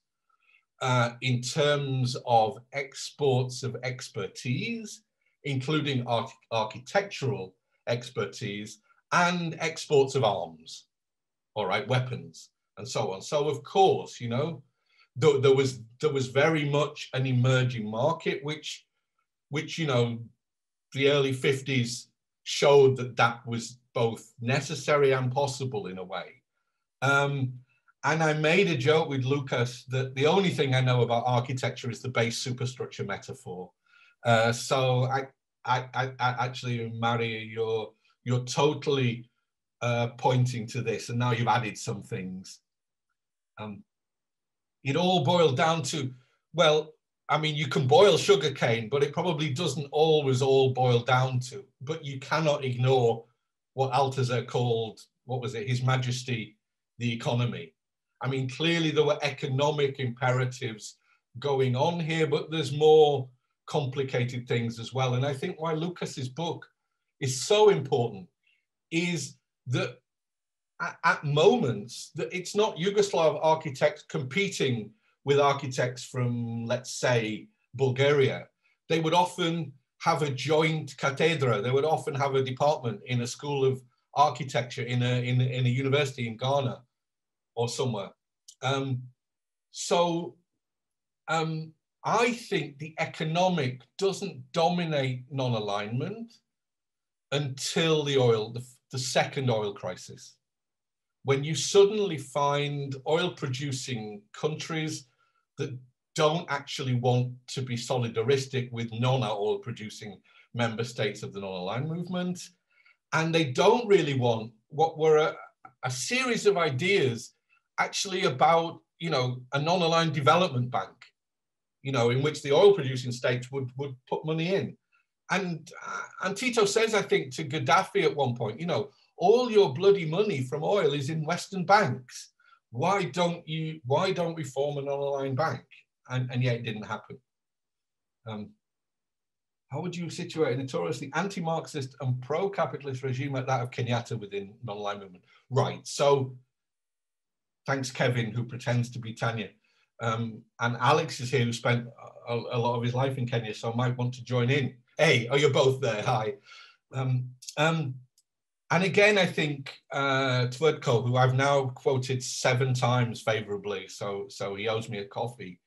in terms of exports of expertise, including architectural expertise, and exports of arms, all right, weapons, and so on. So of course, you know, there was very much an emerging market, which you know, the early 50s showed that was both necessary and possible in a way. And I made a joke with Lucas that the only thing I know about architecture is the base superstructure metaphor. So I actually, Mari, you're totally pointing to this, and now you've added some things. It all boiled down to, well, I mean, you can boil sugarcane, but it probably doesn't always all boil down to. But you cannot ignore what Althusser called, what was it, His Majesty, the economy. I mean, clearly there were economic imperatives going on here, but there's more complicated things as well. And I think why Lucas's book is so important is that at moments that it's not Yugoslav architects competing with architects from, let's say, Bulgaria. They would often have a joint cathedra. They would often have a department in a school of architecture in a university in Ghana or somewhere. I think the economic doesn't dominate non-alignment until the second oil crisis, when you suddenly find oil-producing countries that don't actually want to be solidaristic with non-oil producing member states of the non-aligned movement. And they don't really want what were a series of ideas actually about, you know, a non-aligned development bank, you know, in which the oil producing states would put money in. And Tito says, I think, to Gaddafi at one point, you know, all your bloody money from oil is in Western banks. Why don't we form a non-aligned bank? And yet it didn't happen. How would you situate a notoriously anti-Marxist and pro-capitalist regime like that of Kenyatta within non-aligned movement? Right, so thanks Kevin, who pretends to be Tanya. And Alex is here, who spent a lot of his life in Kenya, so might want to join in. Hey, oh, you're both there, hi. And again, I think Tvrdko, who I've now quoted 7 times favorably, so he owes me a coffee.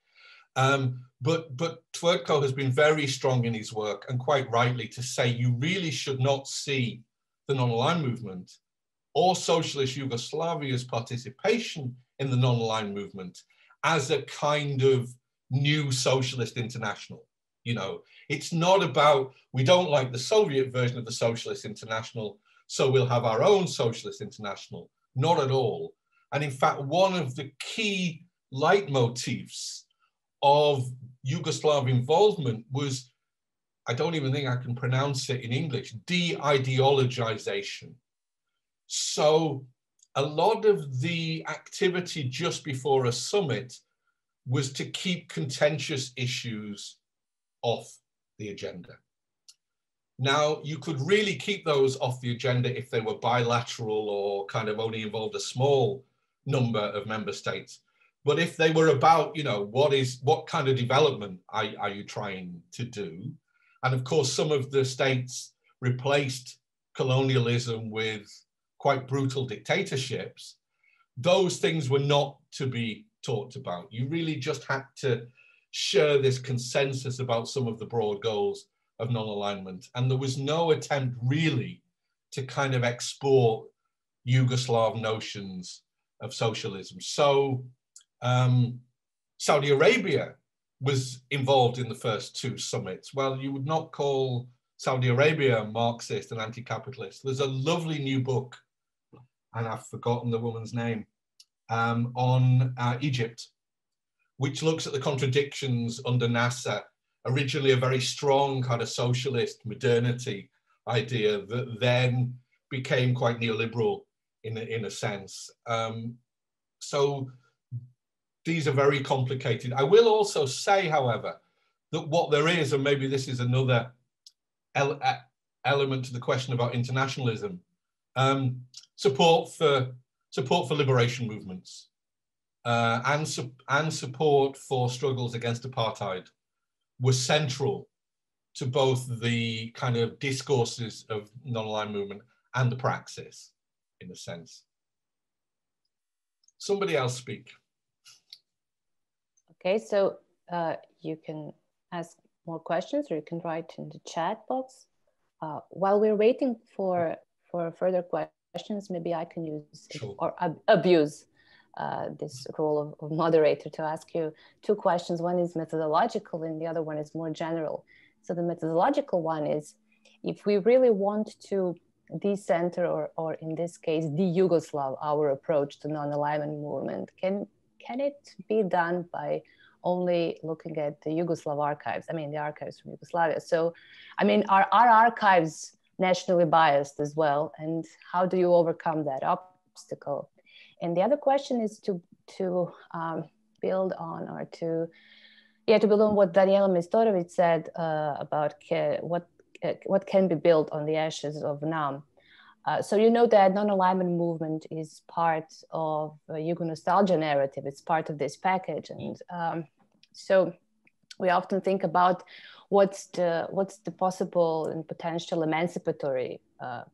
But Tvrdko has been very strong in his work, and quite rightly, to say you really should not see the non-aligned movement or Socialist Yugoslavia's participation in the non-aligned movement as a kind of new socialist international. You know, it's not about, we don't like the Soviet version of the Socialist International, so we'll have our own Socialist International. Not at all. And in fact, one of the key leitmotifs of Yugoslav involvement was, I don't even think I can pronounce it in English, de-ideologization. So a lot of the activity just before a summit was to keep contentious issues off the agenda. Now, you could really keep those off the agenda if they were bilateral or kind of only involved a small number of member states. But if they were about, you know, what kind of development are you trying to do? And of course, some of the states replaced colonialism with quite brutal dictatorships. Those things were not to be talked about. You really just had to share this consensus about some of the broad goals of non-alignment. And there was no attempt really to kind of export Yugoslav notions of socialism. So Saudi Arabia was involved in the first 2 summits. Well, you would not call Saudi Arabia Marxist and anti-capitalist. There's a lovely new book, and I've forgotten the woman's name, on Egypt, which looks at the contradictions under Nasser, originally a very strong kind of socialist modernity idea that then became quite neoliberal in a sense. So these are very complicated. I will also say, however, that what there is, and maybe this is another element to the question about internationalism, support for liberation movements and support for struggles against apartheid was central to both the kind of discourses of non-aligned movement and the praxis, in a sense. Somebody else speak. Okay, so you can ask more questions, or you can write in the chat box. While we're waiting for further questions, maybe I can use, sure, or abuse this role of moderator to ask you two questions. One is methodological and the other one is more general. So the methodological one is, if we really want to decenter or in this case, de-Yugoslav our approach to non-alignment movement, can it be done by only looking at the Yugoslav archives? I mean, the archives from Yugoslavia. So, I mean, are archives nationally biased as well? And how do you overcome that obstacle? And the other question is to build on, or to build on what Daniela Mestorovic said about what can be built on the ashes of NAM. So you know that non-alignment movement is part of a Yugo nostalgia narrative. It's part of this package, and so we often think about what's the possible and potential emancipatory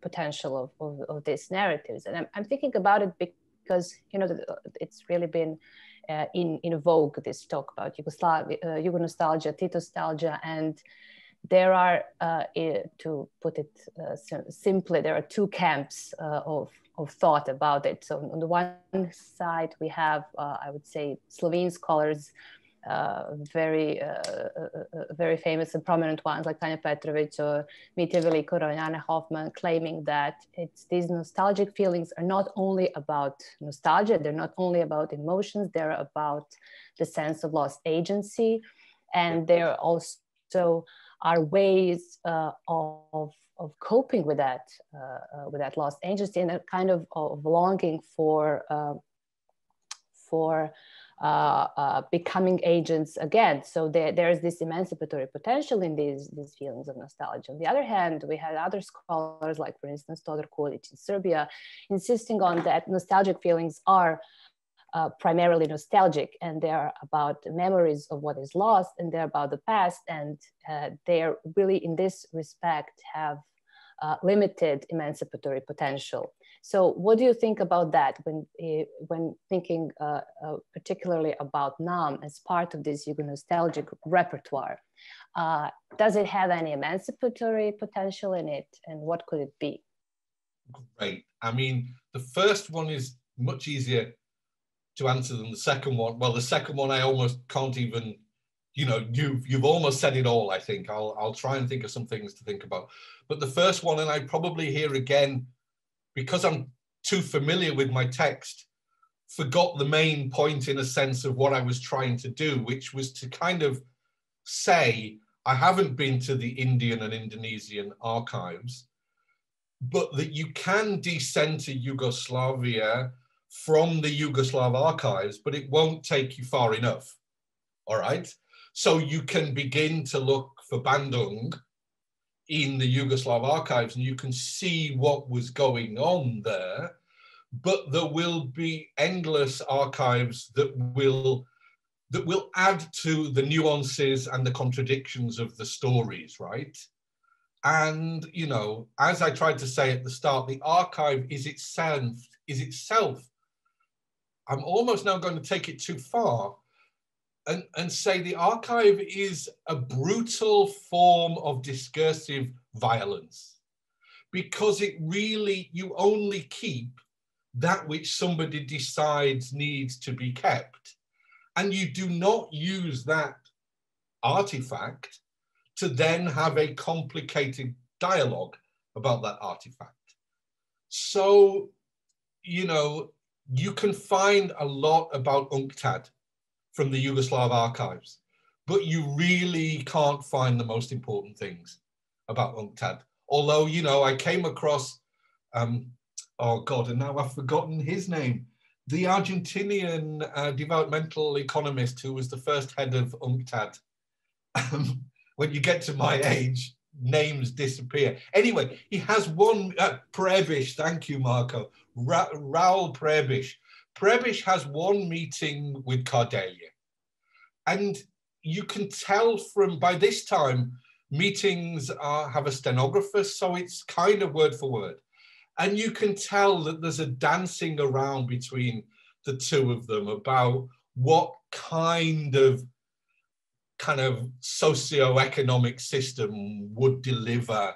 potential of these narratives. And I'm thinking about it because it's really been in vogue, this talk about Yugoslavia, Yugo nostalgia, Tito nostalgia, and there are, to put it simply, there are two camps of thought about it. So on the one side, we have, I would say, Slovene scholars, very famous and prominent ones like Tanja Petrovic or Mitja Veliko or Jana Hoffman, claiming that these nostalgic feelings are not only about nostalgia, they're not only about emotions, they're about the sense of lost agency, and they're also are ways of coping with that lost agency and a kind of longing for becoming agents again. So there's this emancipatory potential in these feelings of nostalgia. On the other hand, we had other scholars, like for instance Todor Kulic in Serbia, insisting on that nostalgic feelings are primarily nostalgic, and they're about memories of what is lost, and they're about the past, and they're really in this respect have limited emancipatory potential. So what do you think about that when thinking particularly about NAM as part of this Yugo nostalgic repertoire? Does it have any emancipatory potential in it, and what could it be? Great. I mean, the first one is much easier to answer than the second one. Well, the second one I almost can't even, you've almost said it all, I think. I'll try and think of some things to think about. But the first one, and I probably here again, because I'm too familiar with my text, forgot the main point in a sense of what I was trying to do, which was to kind of say, I haven't been to the Indian and Indonesian archives, but that you can decenter Yugoslavia from the Yugoslav archives, but it won't take you far enough, all right? So you can begin to look for Bandung in the Yugoslav archives, and you can see what was going on there, but there will be endless archives that will add to the nuances and the contradictions of the stories, right? And, as I tried to say at the start, the archive is itself, I'm almost now going to take it too far and say the archive is a brutal form of discursive violence, because you only keep that which somebody decides needs to be kept. And you do not use that artifact to then have a complicated dialogue about that artifact. So, you can find a lot about UNCTAD from the Yugoslav archives, but you really can't find the most important things about UNCTAD. Although, I came across, oh God, and now I've forgotten his name, the Argentinian developmental economist who was the first head of UNCTAD. When you get to my age, names disappear. Anyway, he has one, Prebisch, thank you, Marco, Raul Prebisch. Prebisch has one meeting with Kardelja. And you can tell by this time, meetings have a stenographer, so it's kind of word for word. And you can tell that there's a dancing around between the two of them about what kind of socio-economic system would deliver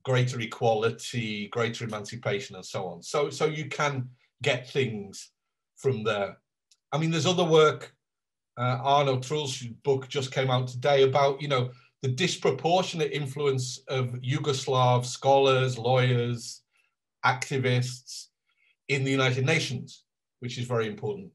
greater equality, greater emancipation, and so on. So you can get things from there. I mean, there's other work. Arno Trull's book just came out today about, the disproportionate influence of Yugoslav scholars, lawyers, activists in the United Nations, which is very important.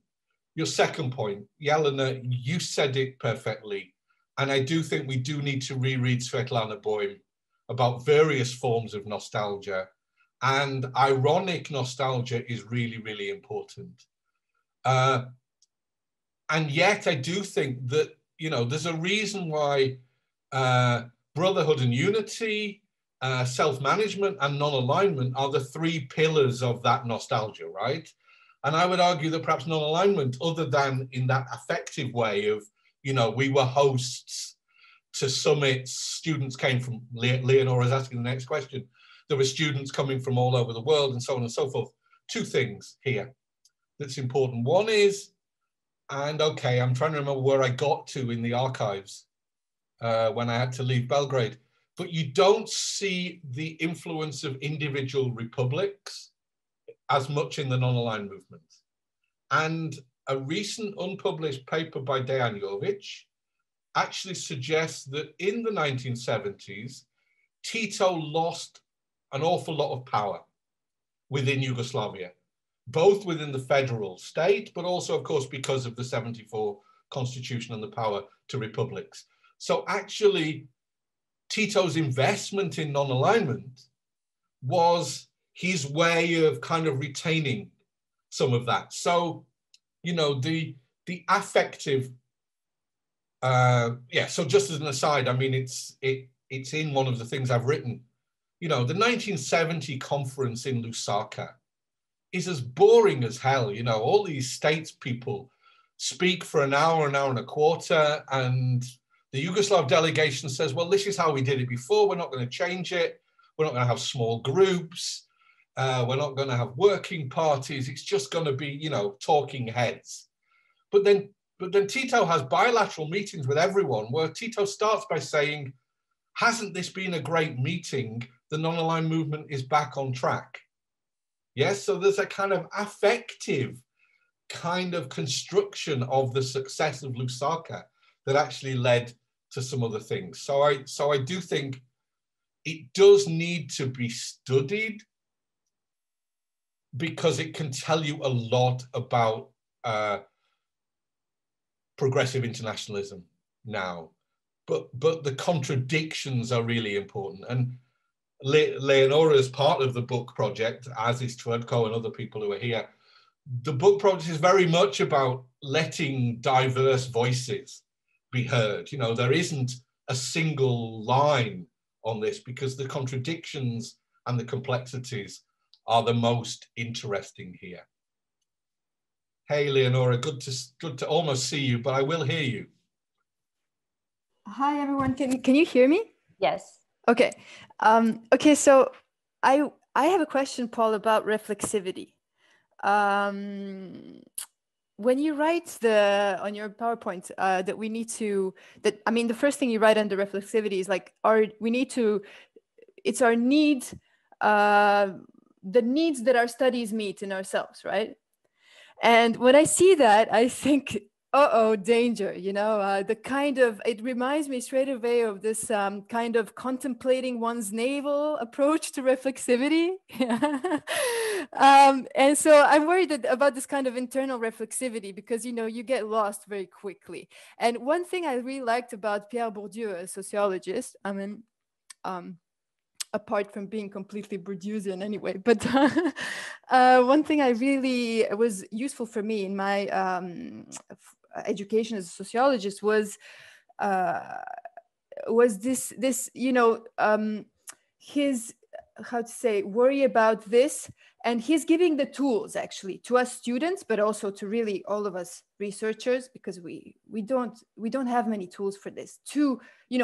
Your second point, Jelena, you said it perfectly. And I do think we do need to reread Svetlana Boym about various forms of nostalgia. And ironic nostalgia is really, really important. And yet I do think that, there's a reason why brotherhood and unity, self-management and non-alignment are the three pillars of that nostalgia, right? And I would argue that perhaps non-alignment, other than in that affective way of, we were hosts to summits, students came from, Leonora's asking the next question, there were students coming from all over the world and so on and so forth. Two things here that's important. One is, and okay, I'm trying to remember where I got to in the archives when I had to leave Belgrade, but you don't see the influence of individual republics as much in the non-aligned movement. And a recent unpublished paper by Dejan Jovic actually suggests that in the 1970s, Tito lost an awful lot of power within Yugoslavia, both within the federal state, but also, of course, because of the 74 constitution and the power to republics. So actually, Tito's investment in non-alignment was his way of kind of retaining some of that. So, the affective, so just as an aside, I mean, it's in one of the things I've written. The 1970 conference in Lusaka is as boring as hell. All these statespeople speak for an hour and a quarter, and the Yugoslav delegation says, well, this is how we did it before. We're not going to change it. We're not going to have small groups. We're not going to have working parties. It's just going to be, talking heads. But then Tito has bilateral meetings with everyone where Tito starts by saying, hasn't this been a great meeting? The non-aligned movement is back on track. Yes, so there's a kind of affective kind of construction of the success of Lusaka that actually led to some other things. So I do think it does need to be studied because it can tell you a lot about progressive internationalism now. But the contradictions are really important. And Leonora is part of the book project, as is Tvrdko and other people who are here. The book project is very much about letting diverse voices be heard. There isn't a single line on this because the contradictions and the complexities are the most interesting here. Hey, Leonora, good to almost see you, but I will hear you. Hi, everyone. Can you hear me? Yes. Okay. Okay. So I have a question, Paul, about reflexivity. When you write on your PowerPoint that we need to, the first thing you write under reflexivity is like, it's our need, the needs that our studies meet in ourselves, right? And when I see that, I think, danger, it reminds me straight away of this kind of contemplating one's navel approach to reflexivity. And so I'm worried about this kind of internal reflexivity because, you get lost very quickly. And one thing I really liked about Pierre Bourdieu, a sociologist, apart from being completely Bourdieusian anyway, but one thing I really was useful for me in my education as a sociologist was this his worry about this, and he's giving the tools actually to us students, but also to really all of us researchers, because we don't have many tools for this, to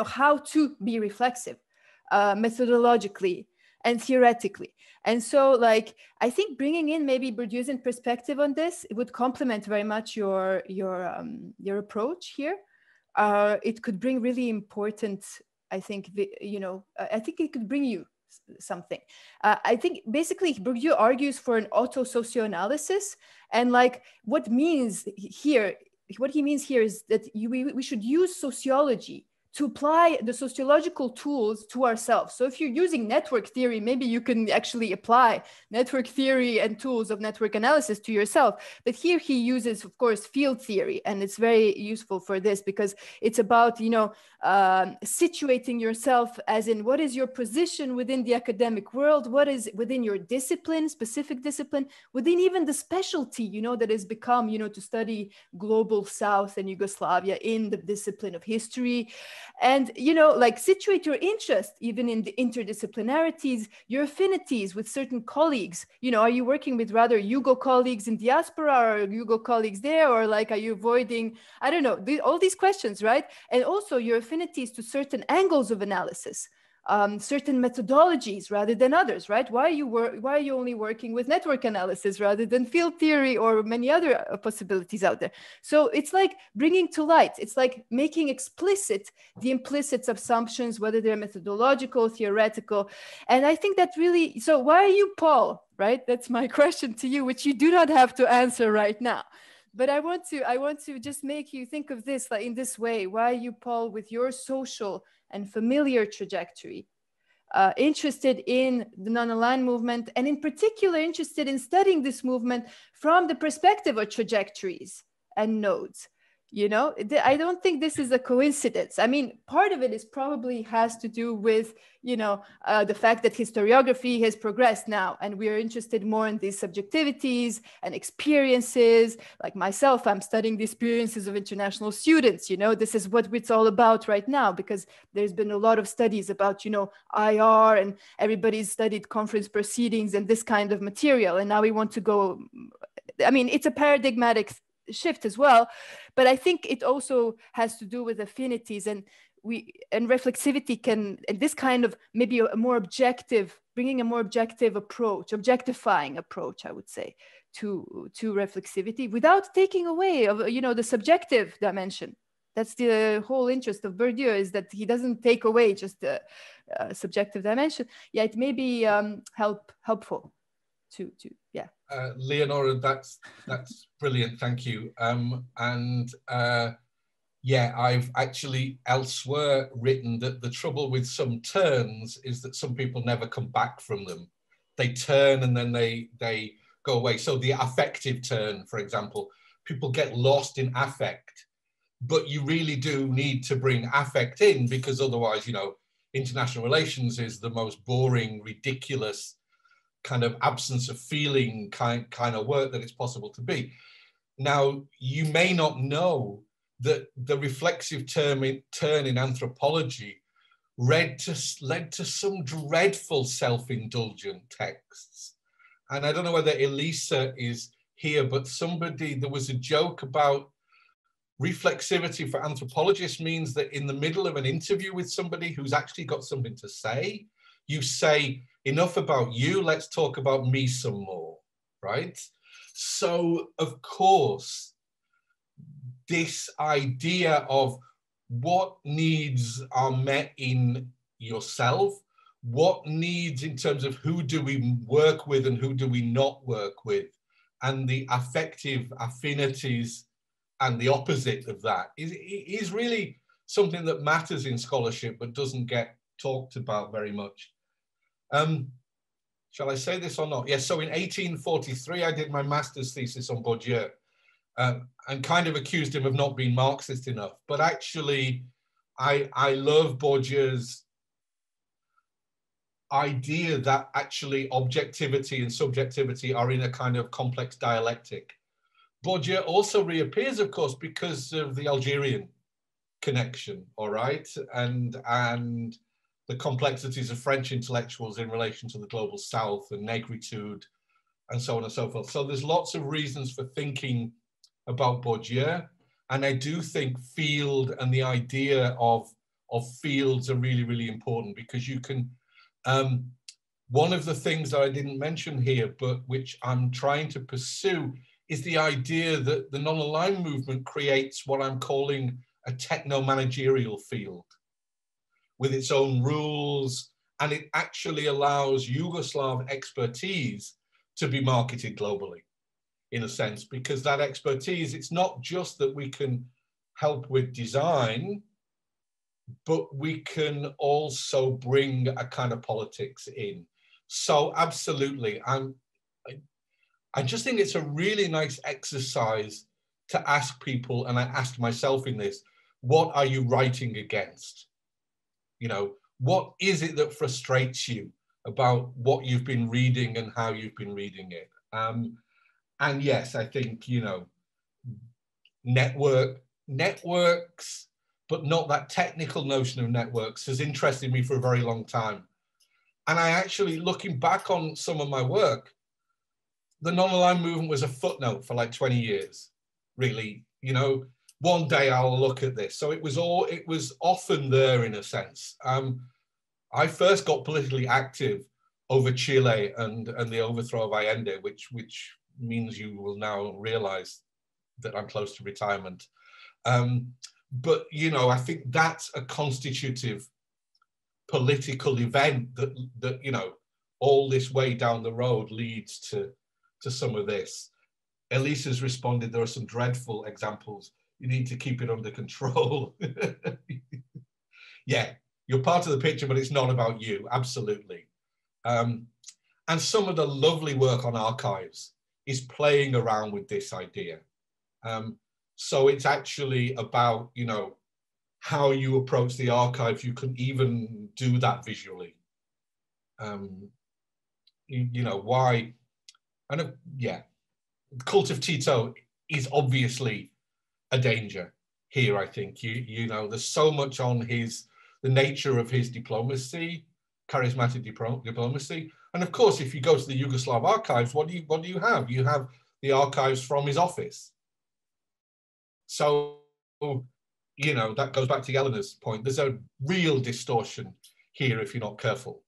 how to be reflexive methodologically and theoretically. And so I think bringing in maybe Bourdieusian perspective on this, it would complement very much your approach here. It could bring really important, I think it could bring you something. I think basically Bourdieu argues for an auto-socioanalysis, and like what he means here is that we should use sociology to apply the sociological tools to ourselves. So if you're using network theory, maybe you can actually apply network theory and tools of network analysis to yourself. But here he uses, of course, field theory, and it's very useful for this because it's about, you know, situating yourself as in what is your position within the academic world, what is within your discipline, specific discipline, within even the specialty, you know, that has become, you know, to study global South and Yugoslavia in the discipline of history. And, you know, like situate your interest even in the interdisciplinarities, your affinities with certain colleagues. You know, are you working with rather Yugo colleagues in diaspora or Yugo colleagues there? Or like, are you avoiding, I don't know, all these questions, right? And also your affinities to certain angles of analysis. Certain methodologies rather than others, right? Why are you only working with network analysis rather than field theory or many other possibilities out there? So it's like bringing to light, it's like making explicit the implicit assumptions, whether they're methodological, theoretical. And I think that really, so why are you Paul, right? That's my question to you, which you do not have to answer right now. But I want to just make you think of this like in this way. Why are you Paul with your social and familiar trajectory, interested in the non-aligned movement, and in particular interested in studying this movement from the perspective of trajectories and nodes? You know, I don't think this is a coincidence. I mean, part of it is probably has to do with, you know, the fact that historiography has progressed now, and we are interested more in these subjectivities and experiences. Like myself, I'm studying the experiences of international students. You know, this is what it's all about right now, because there's been a lot of studies about, you know, IR, and everybody's studied conference proceedings and this kind of material. And now we want to go, I mean, it's a paradigmatic shift as well, but I think it also has to do with affinities, and reflexivity can, and this kind of maybe a more objective, bringing a more objective approach, objectifying approach, I would say, to reflexivity without taking away of, you know, the subjective dimension. That's the whole interest of Bourdieu, is that he doesn't take away just the subjective dimension. Yeah, it may be helpful to yeah. Leonora, that's brilliant, thank you. Yeah, I've actually elsewhere written that the trouble with some turns is that some people never come back from them. They turn and then they go away. So the affective turn, for example, people get lost in affect, but you really do need to bring affect in, because otherwise, you know, international relations is the most boring, ridiculous kind of absence of feeling kind of work that it's possible to be. Now, you may not know that the reflexive turn in anthropology led to some dreadful self-indulgent texts. And I don't know whether Elisa is here, but there was a joke about reflexivity for anthropologists means that in the middle of an interview with somebody who's actually got something to say, you say, enough about you, let's talk about me some more, right? So, of course, this idea of what needs are met in yourself, what needs in terms of who do we work with and who do we not work with, and the affective affinities and the opposite of that is really something that matters in scholarship but doesn't get talked about very much. Shall I say this or not? Yes, so in 1843, I did my master's thesis on Bourdieu, and kind of accused him of not being Marxist enough. But actually, I love Bourdieu's idea that actually objectivity and subjectivity are in a kind of complex dialectic. Bourdieu also reappears, of course, because of the Algerian connection, all right? And the complexities of French intellectuals in relation to the global South and negritude and so on and so forth. So there's lots of reasons for thinking about Bourdieu. And I do think field and the idea of fields are really, really important, because you can, one of the things that I didn't mention here, but which I'm trying to pursue, is the idea that the non-aligned movement creates what I'm calling a techno-managerial field with its own rules and it actually allows Yugoslav expertise to be marketed globally, in a sense, because that expertise, it's not just that we can help with design, but we can also bring a kind of politics in. So absolutely, I just think it's a really nice exercise to ask people, and I asked myself in this, what are you writing against? You know, what is it that frustrates you about what you've been reading and how you've been reading it? And yes, I think, you know, networks, but not that technical notion of networks, has interested me for a very long time. And I actually, looking back on some of my work, the non-aligned movement was a footnote for like 20 years, really. You know, one day I'll look at this. So it was often there in a sense. I first got politically active over Chile and the overthrow of Allende, which means you will now realize that I'm close to retirement. But, you know, I think that's a constitutive political event that you know, all this way down the road leads to some of this. Elise has responded, there are some dreadful examples. You need to keep it under control. Yeah, you're part of the picture, but it's not about you, absolutely. And some of the lovely work on archives is playing around with this idea. So it's actually about, you know, how you approach the archive. You can even do that visually. You know, why, and yeah, the cult of Tito is obviously a danger here, I think. You know, there's so much on the nature of his diplomacy, charismatic diplomacy. And of course, if you go to the Yugoslav archives, what do you have? You have the archives from his office. So, you know, that goes back to Yelena's point. There's a real distortion here if you're not careful.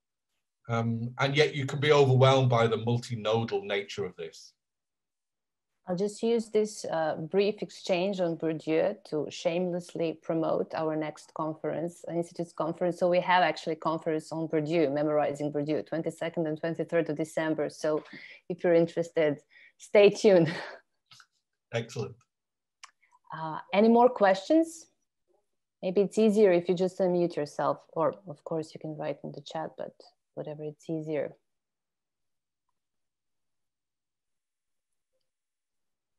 And yet you can be overwhelmed by the multinodal nature of this. I'll just use this brief exchange on Bourdieu to shamelessly promote our next conference, Institute's conference. So we have actually a conference on Bourdieu, memorizing Bourdieu, 22nd and 23rd of December. So if you're interested, stay tuned. Excellent. Any more questions? Maybe it's easier if you just unmute yourself, or of course you can write in the chat, but whatever, it's easier.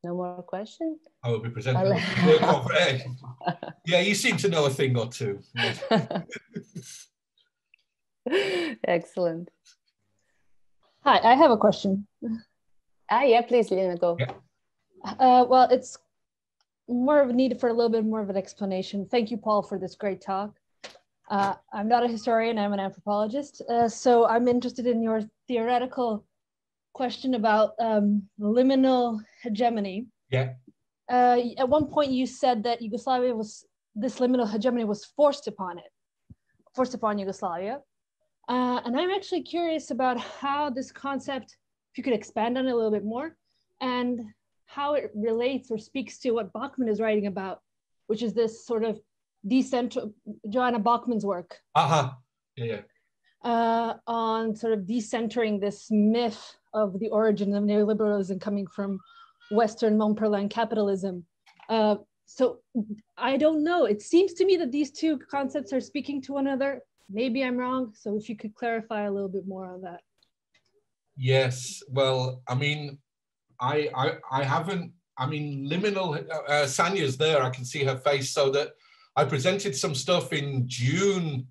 No more questions? I will be presenting the conference. Yeah, you seem to know a thing or two. Excellent. Hi, I have a question. Yeah, please, Lena, go. Yeah. Well, it's more of a need for a little bit more of an explanation. Thank you, Paul, for this great talk. I'm not a historian, I'm an anthropologist. So I'm interested in your theoretical question about liminal hegemony. Yeah. At one point you said that Yugoslavia this liminal hegemony was forced upon Yugoslavia. And I'm actually curious about how this concept, if you could expand on it a little bit more, and how it relates or speaks to what Bachmann is writing about, which is this sort of Joanna Bachmann's work. Yeah. On sort of decentering this myth of the origin of neoliberalism coming from Western Montpellier capitalism. So I don't know. It seems to me that these two concepts are speaking to one another. Maybe I'm wrong. So if you could clarify a little bit more on that. Yes. Well, I mean, I haven't. I mean, liminal. Sanya's there. I can see her face. So that I presented some stuff in June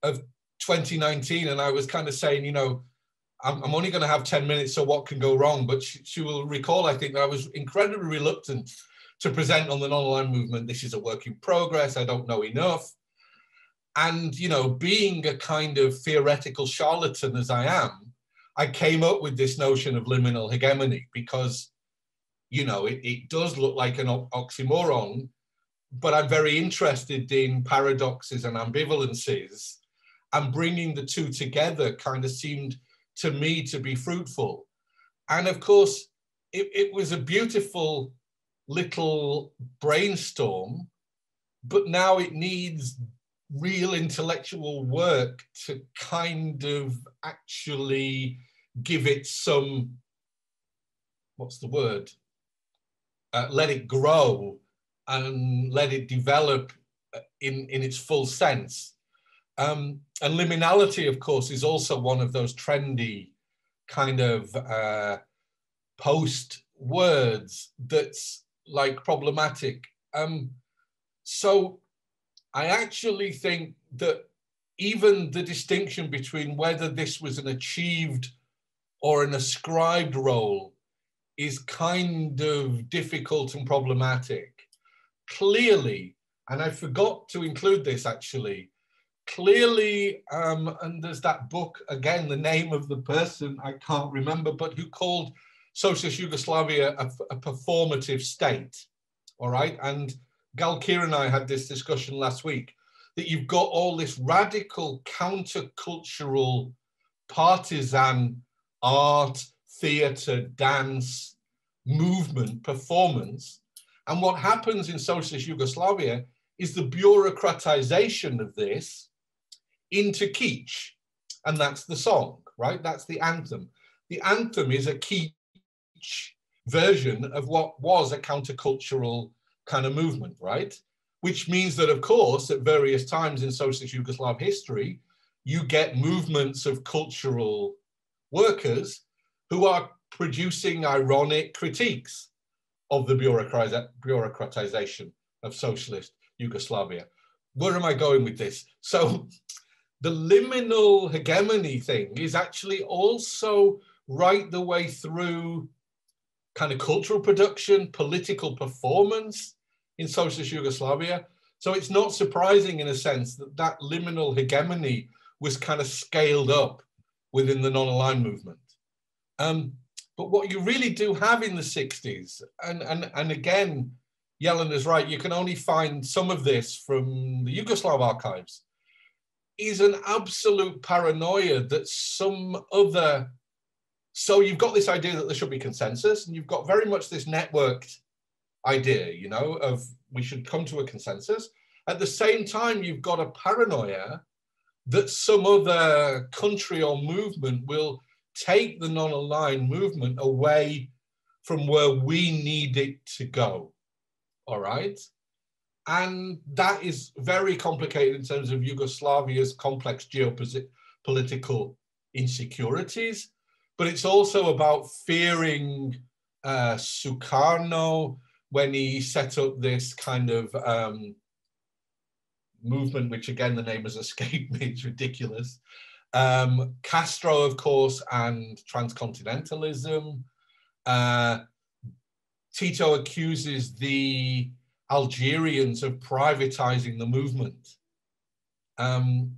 of 2019, and I was kind of saying, you know, I'm only going to have 10 minutes, so what can go wrong? But she will recall, I think, that I was incredibly reluctant to present on the non-aligned movement. This is a work in progress. I don't know enough. And, you know, being a kind of theoretical charlatan as I am, I came up with this notion of liminal hegemony because, you know, it does look like an oxymoron, but I'm very interested in paradoxes and ambivalences, and bringing the two together kind of seemed to me to be fruitful. And of course, it was a beautiful little brainstorm, but now it needs real intellectual work to kind of actually give it some, what's the word? Let it grow and let it develop in its full sense. And liminality, of course, is also one of those trendy kind of post words that's like problematic. So I actually think that even the distinction between whether this was an achieved or an ascribed role is kind of difficult and problematic. Clearly, and I forgot to include this actually, clearly, and there's that book, again, the name of the person I can't remember, but who called Socialist Yugoslavia a performative state, all right? And Galkir and I had this discussion last week, that you've got all this radical countercultural partisan art, theatre, dance, movement, performance. And what happens in Socialist Yugoslavia is the bureaucratization of this into kitsch. And that's the song, right? That's the anthem. The anthem is a kitsch version of what was a countercultural kind of movement, right? Which means that, of course, at various times in Socialist Yugoslav history, you get movements of cultural workers who are producing ironic critiques of the bureaucratization of socialist Yugoslavia. Where am I going with this? So the liminal hegemony thing is actually also right the way through kind of cultural production, political performance in socialist Yugoslavia. So it's not surprising in a sense that that liminal hegemony was kind of scaled up within the non-aligned movement. But what you really do have in the 60s, and again, Yelena's right, you can only find some of this from the Yugoslav archives, is an absolute paranoia that some other, so you've got this idea that there should be consensus, and you've got very much this networked idea, you know, of we should come to a consensus. At the same time, you've got a paranoia that some other country or movement will take the non-aligned movement away from where we need it to go, all right? And that is very complicated in terms of Yugoslavia's complex geopolitical insecurities, but it's also about fearing Sukarno when he set up this kind of movement, which again, the name has escaped me, it's ridiculous. Castro, of course, and transcontinentalism. Tito accuses the Algerians of privatizing the movement. And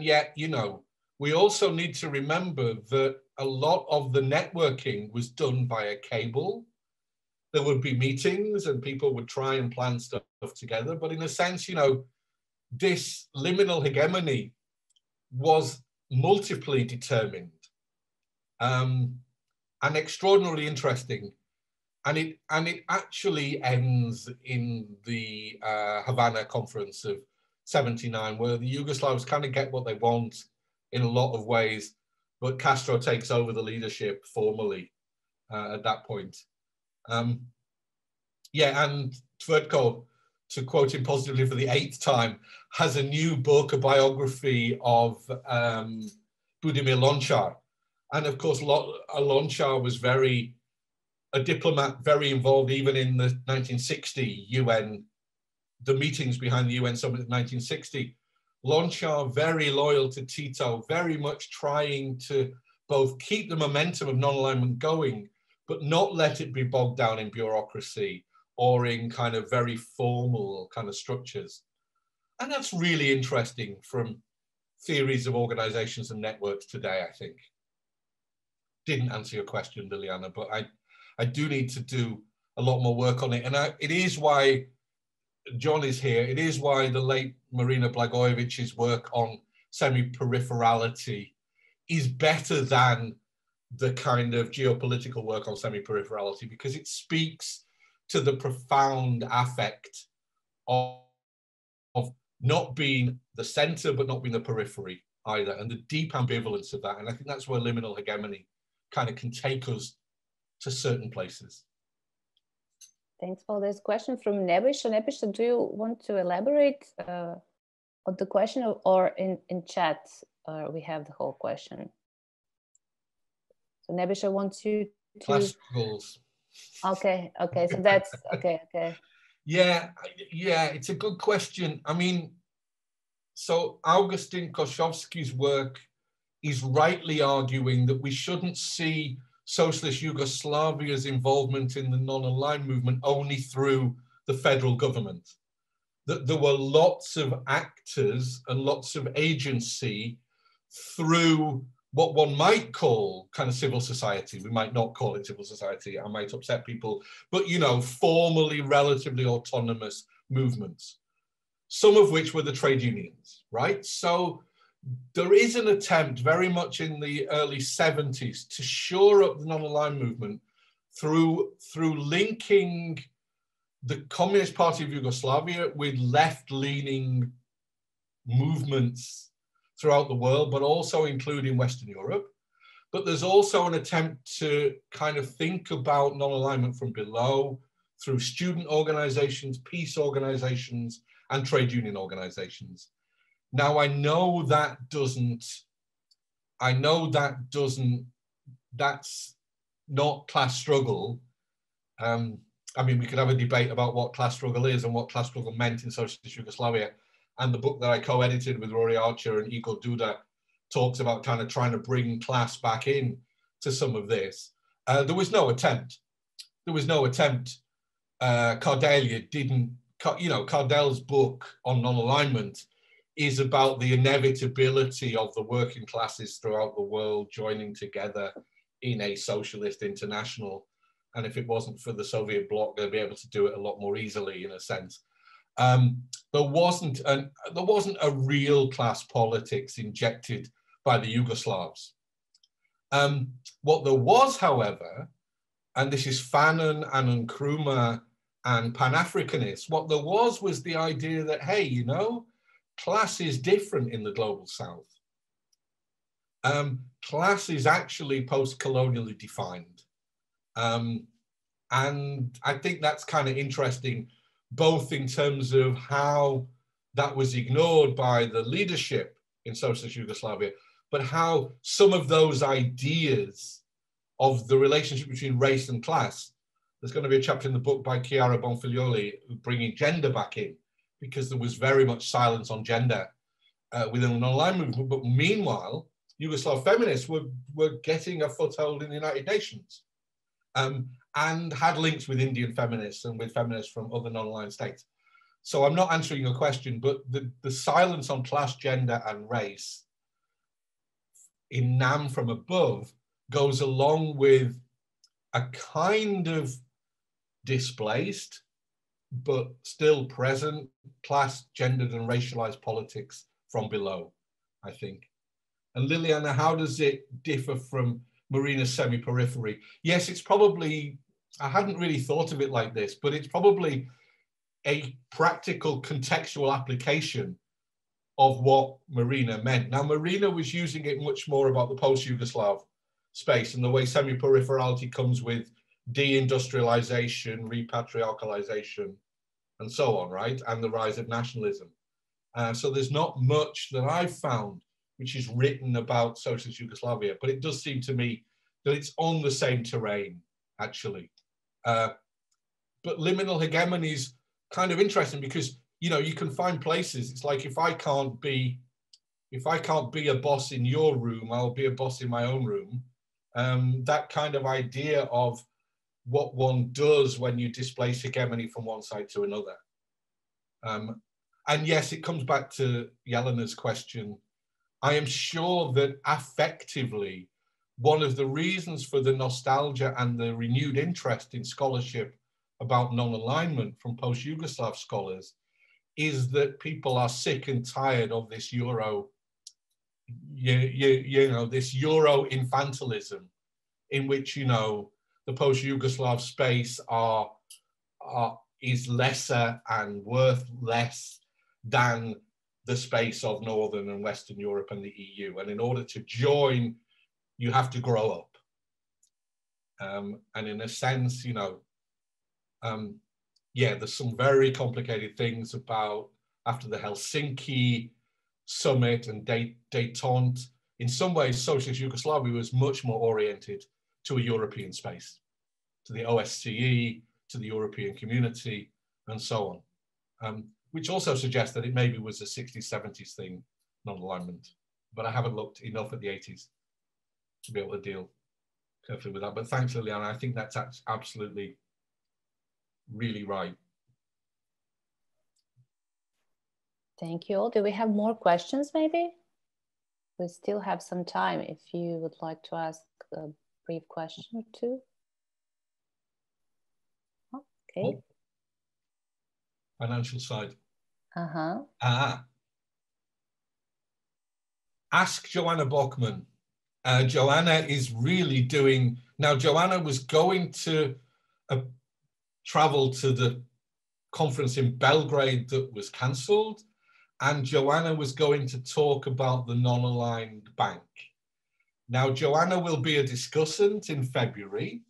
yet, you know, we also need to remember that a lot of the networking was done via cable. There would be meetings and people would try and plan stuff together. But in a sense, you know, this liminal hegemony was multiply determined and extraordinarily interesting. And it actually ends in the Havana Conference of '79, where the Yugoslavs kind of get what they want in a lot of ways, but Castro takes over the leadership formally at that point. Yeah, and Tvrtko, to quote him positively for the 8th time, has a new book, a biography of Budimir Lončar. And of course, Lončar was a diplomat, very involved even in the 1960 UN, the meetings behind the UN summit of 1960. Lončar, very loyal to Tito, very much trying to both keep the momentum of non-alignment going, but not let it be bogged down in bureaucracy or in kind of very formal kind of structures. And that's really interesting from theories of organizations and networks today, I think. Didn't answer your question, Liliana, but I do need to do a lot more work on it. And it is why John is here. It is why the late Marina Blagojevic's work on semi-peripherality is better than the kind of geopolitical work on semi-peripherality, because it speaks to the profound affect of not being the center, but not being the periphery either, and the deep ambivalence of that. And I think that's where liminal hegemony kind of can take us to certain places. Thanks, Paul. There's a question from Nebish. Nebish, do you want to elaborate on the question, or in chat we have the whole question? So Nebish, I want you to... Class goals. Okay, so that's, okay. Yeah, it's a good question. I mean, so Augustin Koszowski's work is rightly arguing that we shouldn't see Socialist Yugoslavia's involvement in the non-aligned movement only through the federal government. That there were lots of actors and lots of agency through what one might call kind of civil society. We might not call it civil society, I might upset people, but you know, formally relatively autonomous movements, some of which were the trade unions, right? So there is an attempt very much in the early 70s to shore up the non-aligned movement through linking the Communist Party of Yugoslavia with left-leaning movements throughout the world, but also including Western Europe. But there's also an attempt to kind of think about non-alignment from below through student organizations, peace organizations, and trade union organizations. Now, I know that's not class struggle. I mean, we could have a debate about what class struggle is and what class struggle meant in Socialist Yugoslavia. And the book that I co-edited with Rory Archer and Igor Duda talks about kind of trying to bring class back in to some of this. There was no attempt. Kardelia didn't, you know, Kardel's book on non-alignment is about the inevitability of the working classes throughout the world joining together in a socialist international. And if it wasn't for the Soviet bloc, they'd be able to do it a lot more easily, in a sense. There wasn't a real class politics injected by the Yugoslavs. What there was, however, and this is Fanon and Nkrumah and Pan-Africanists, what there was the idea that, hey, you know, class is different in the global South. Class is actually post-colonially defined. And I think that's kind of interesting, both in terms of how that was ignored by the leadership in Socialist Yugoslavia, but how some of those ideas of the relationship between race and class, there's going to be a chapter in the book by Chiara Bonfiglioli bringing gender back in, because there was very much silence on gender within the non-aligned movement. But meanwhile, Yugoslav feminists were getting a foothold in the United Nations. And had links with Indian feminists and with feminists from other non-aligned states. So I'm not answering your question, but the silence on class, gender, and race in NAM from above goes along with a kind of displaced, but still present class, gendered, and racialized politics from below, I think. And Liliana, how does it differ from Marina's semi-periphery? Yes, it's probably, I hadn't really thought of it like this, but it's probably a practical contextual application of what Marina meant. Now, Marina was using it much more about the post-Yugoslav space and the way semi-peripherality comes with deindustrialization, repatriarchalization, and so on, right? And the rise of nationalism. So there's not much that I've found which is written about Socialist Yugoslavia, but it does seem to me that it's on the same terrain, actually. But liminal hegemony is kind of interesting because, you know, you can find places. It's like if I can't be a boss in your room, I'll be a boss in my own room. That kind of idea of what one does when you displace hegemony from one side to another. And yes, it comes back to Yelena's question. I am sure that affectively, one of the reasons for the nostalgia and the renewed interest in scholarship about non-alignment from post-Yugoslav scholars is that people are sick and tired of this Euro, this Euro infantilism in which, you know, the post-Yugoslav space is lesser and worth less than the space of Northern and Western Europe and the EU. And in order to join, you have to grow up. And in a sense, you know, yeah, there's some very complicated things about after the Helsinki summit and détente. In some ways, Socialist Yugoslavia was much more oriented to a European space, to the OSCE, to the European community, and so on, which also suggests that it maybe was a 60s, 70s thing, non-alignment. But I haven't looked enough at the 80s to be able to deal carefully with that. But thanks, Liliana. I think that's absolutely really right. Thank you all. Do we have more questions maybe? We still have some time if you would like to ask a brief question or two. Okay. Oh. Financial side. Uh-huh. Ask Joanna Bockman. Joanna is really doing, now Joanna was going to travel to the conference in Belgrade that was cancelled, and Joanna was going to talk about the non-aligned bank. Now Joanna will be a discussant in February,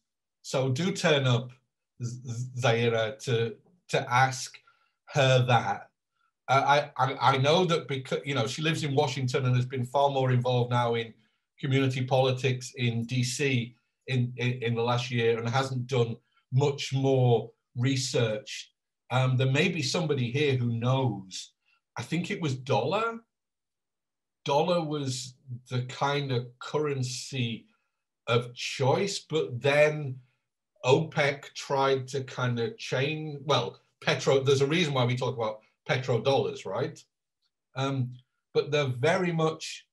so do turn up, Zaira, to ask her that. I know that because, you know, she lives in Washington and has been far more involved now in community politics in DC in the last year and hasn't done much more research. There may be somebody here who knows. I think it was dollar. Dollar was the kind of currency of choice, but then OPEC tried to kind of change, well, there's a reason why we talk about petrodollars, right? But they're very much,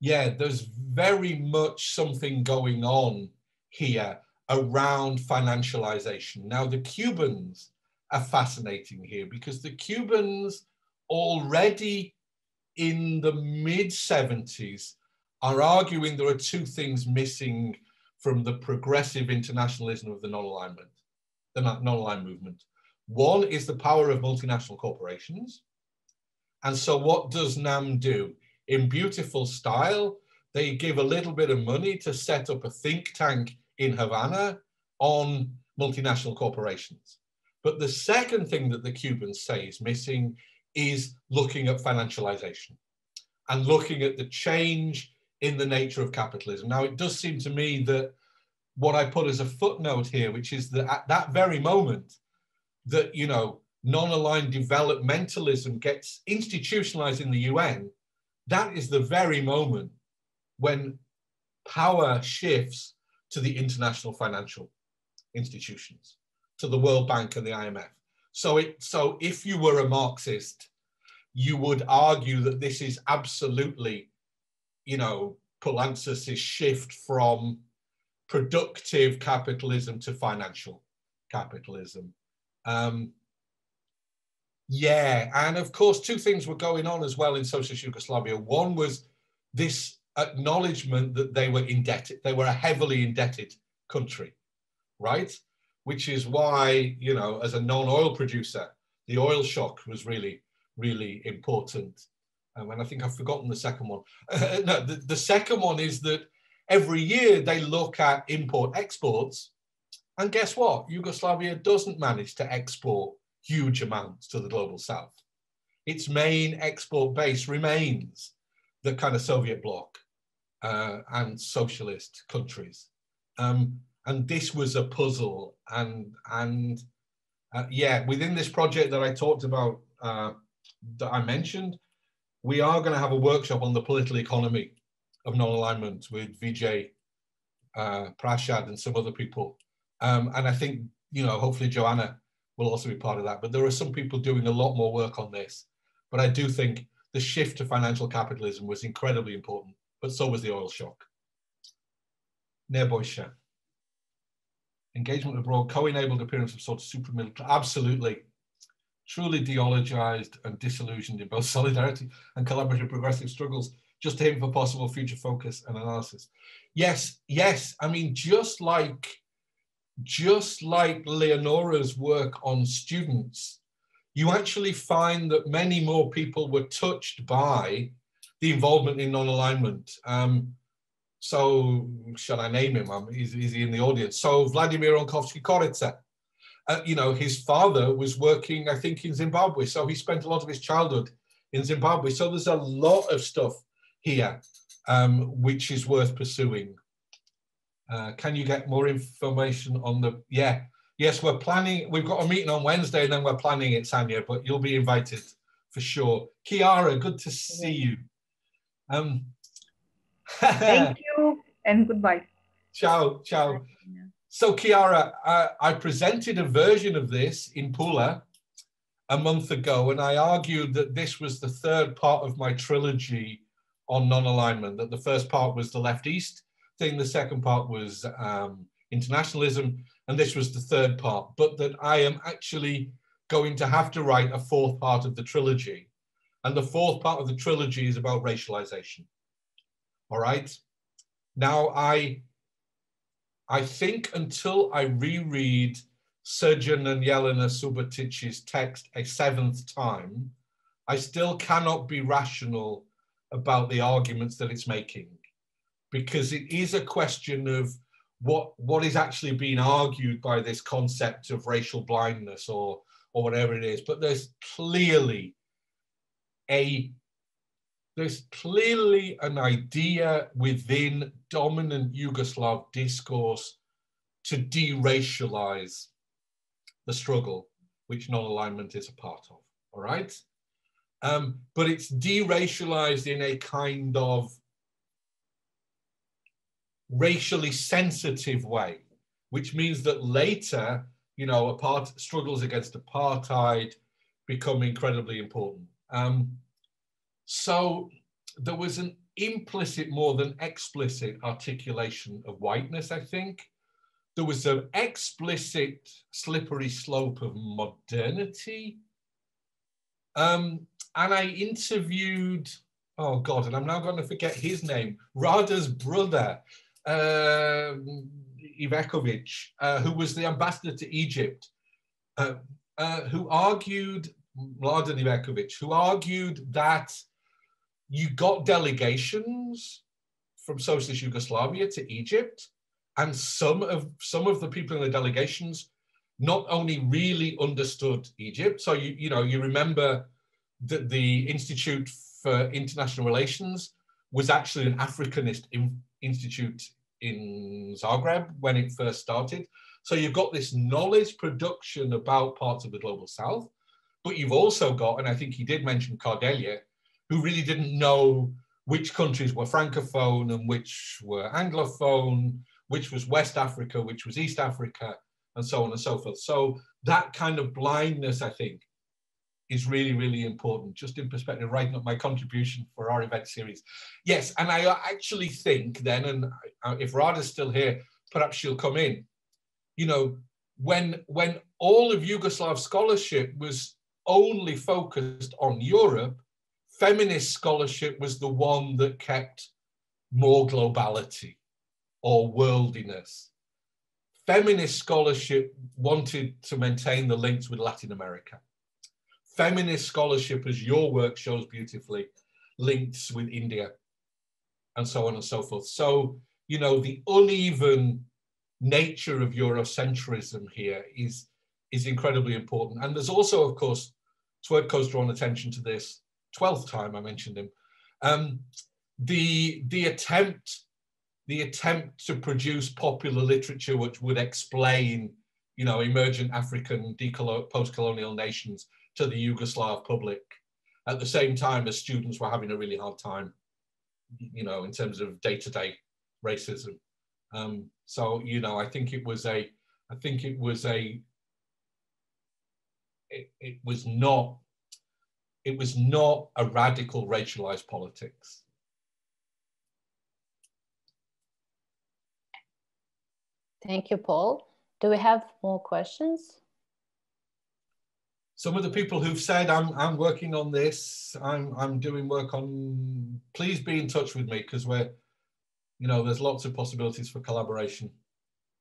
yeah, there's very much something going on here around financialization. Now, the Cubans are fascinating here because the Cubans already in the mid-70s are arguing there are two things missing from the progressive internationalism of the non-aligned movement. One is the power of multinational corporations. And so what does NAM do? In beautiful style, they give a little bit of money to set up a think tank in Havana on multinational corporations. But the second thing that the Cubans say is missing is looking at financialization and looking at the change in the nature of capitalism. Now, it does seem to me that what I put as a footnote here, which is that at that very moment that, you know, non-aligned developmentalism gets institutionalized in the UN, that is the very moment when power shifts to the international financial institutions, to the World Bank and the IMF. So if you were a Marxist, you would argue that this is absolutely, you know, Poulantzas's shift from productive capitalism to financial capitalism. Yeah, and of course, two things were going on as well in Socialist Yugoslavia. One was this acknowledgement that they were indebted, they were a heavily indebted country, right? Which is why, you know, as a non-oil producer, the oil shock was really, really important. And I think I've forgotten the second one. No, the second one is that every year they look at import exports, and guess what? Yugoslavia doesn't manage to export huge amounts to the global south. Its main export base remains the kind of Soviet bloc and socialist countries. And this was a puzzle. And yeah, within this project that I talked about, that I mentioned, we are going to have a workshop on the political economy of non-alignment with Vijay Prashad and some other people. And I think, you know, hopefully Joanna will also be part of that. But there are some people doing a lot more work on this. But I do think the shift to financial capitalism was incredibly important, but so was the oil shock. Nebojša. Engagement abroad, co-enabled appearance of sort of supramilitary, absolutely. Truly deologized and disillusioned in both solidarity and collaborative progressive struggles, just aim for possible future focus and analysis. Yes, yes. I mean, just like Leonora's work on students, you actually find that many more people were touched by the involvement in non-alignment. So, shall I name him? Is he in the audience? So, Vladimir Onkovsky-Korytsa, you know, his father was working, I think, in Zimbabwe. So he spent a lot of his childhood in Zimbabwe. So there's a lot of stuff here, which is worth pursuing. Can you get more information on the, yes, we're planning, we've got a meeting on Wednesday and then we're planning it, Sanya, but you'll be invited for sure. Kiara, good to see you. Thank you and goodbye. Ciao, ciao. So Kiara, I presented a version of this in Pula a month ago, and I argued that this was the third part of my trilogy on non-alignment, that the first part was the left-east thing, the second part was internationalism, and this was the third part, but that I am actually going to have to write a fourth part of the trilogy. And the fourth part of the trilogy is about racialization. All right. Now, I think until I reread Srđan and Jelena Subotić's text a seventh time, I still cannot be rational about the arguments that it's making, because it is a question of what is actually being argued by this concept of racial blindness or whatever it is. But there's clearly an idea within dominant Yugoslav discourse to de-racialize the struggle, which non-alignment is a part of, all right? But it's de-racialized in a kind of racially sensitive way, which means that later, you know, struggles against apartheid become incredibly important. So there was an implicit more than explicit articulation of whiteness, I think. There was an explicit slippery slope of modernity. And I interviewed, oh God, and I'm now going to forget his name, Rada's brother, Ivekovic, who was the ambassador to Egypt, who argued, Mladen Ivekovic, who argued that you got delegations from Socialist Yugoslavia to Egypt, and some of the people in the delegations not only really understood Egypt. So you remember that the Institute for International Relations was actually an Africanist institute in Zagreb when it first started. So you've got this knowledge production about parts of the global South, but you've also got, and I think he did mention Kardelje, who really didn't know which countries were Francophone and which were Anglophone, which was West Africa, which was East Africa, and so on and so forth. So that kind of blindness, I think, is really, really important, just in perspective, writing up my contribution for our event series. Yes, and I actually think then, and if Rada's still here, perhaps she'll come in, you know, when all of Yugoslav scholarship was only focused on Europe, feminist scholarship was the one that kept more globality or worldliness. Feminist scholarship wanted to maintain the links with Latin America. Feminist scholarship, as your work shows beautifully, links with India, and so on and so forth. So, you know, the uneven nature of Eurocentrism here is incredibly important. And there's also, of course, Twertko's drawn attention to this, 12th time I mentioned him, the attempt to produce popular literature which would explain, you know, emergent African post-colonial nations to the Yugoslav public at the same time as students were having a really hard time, you know, in terms of day-to-day racism. So, you know, I think it was not a radical racialized politics. Thank you, Paul. Do we have more questions? Some of the people who've said, I'm working on this, I'm doing work on, please be in touch with me, because we're, you know, there's lots of possibilities for collaboration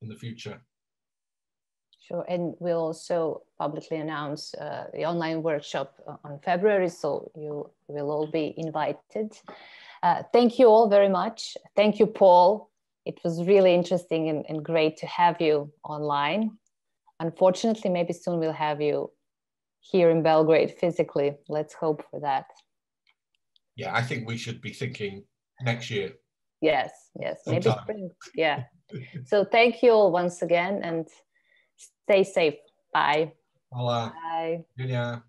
in the future. Sure, and we'll also publicly announce the online workshop on February, so you will all be invited. Thank you all very much. Thank you, Paul. It was really interesting and great to have you online. Unfortunately, maybe soon we'll have you here in Belgrade physically. Let's hope for that. Yeah, I think we should be thinking next year. Yes, yes, maybe Sometime. spring. Yeah. So thank you all once again and stay safe. Bye. Hola. Bye. Dunia.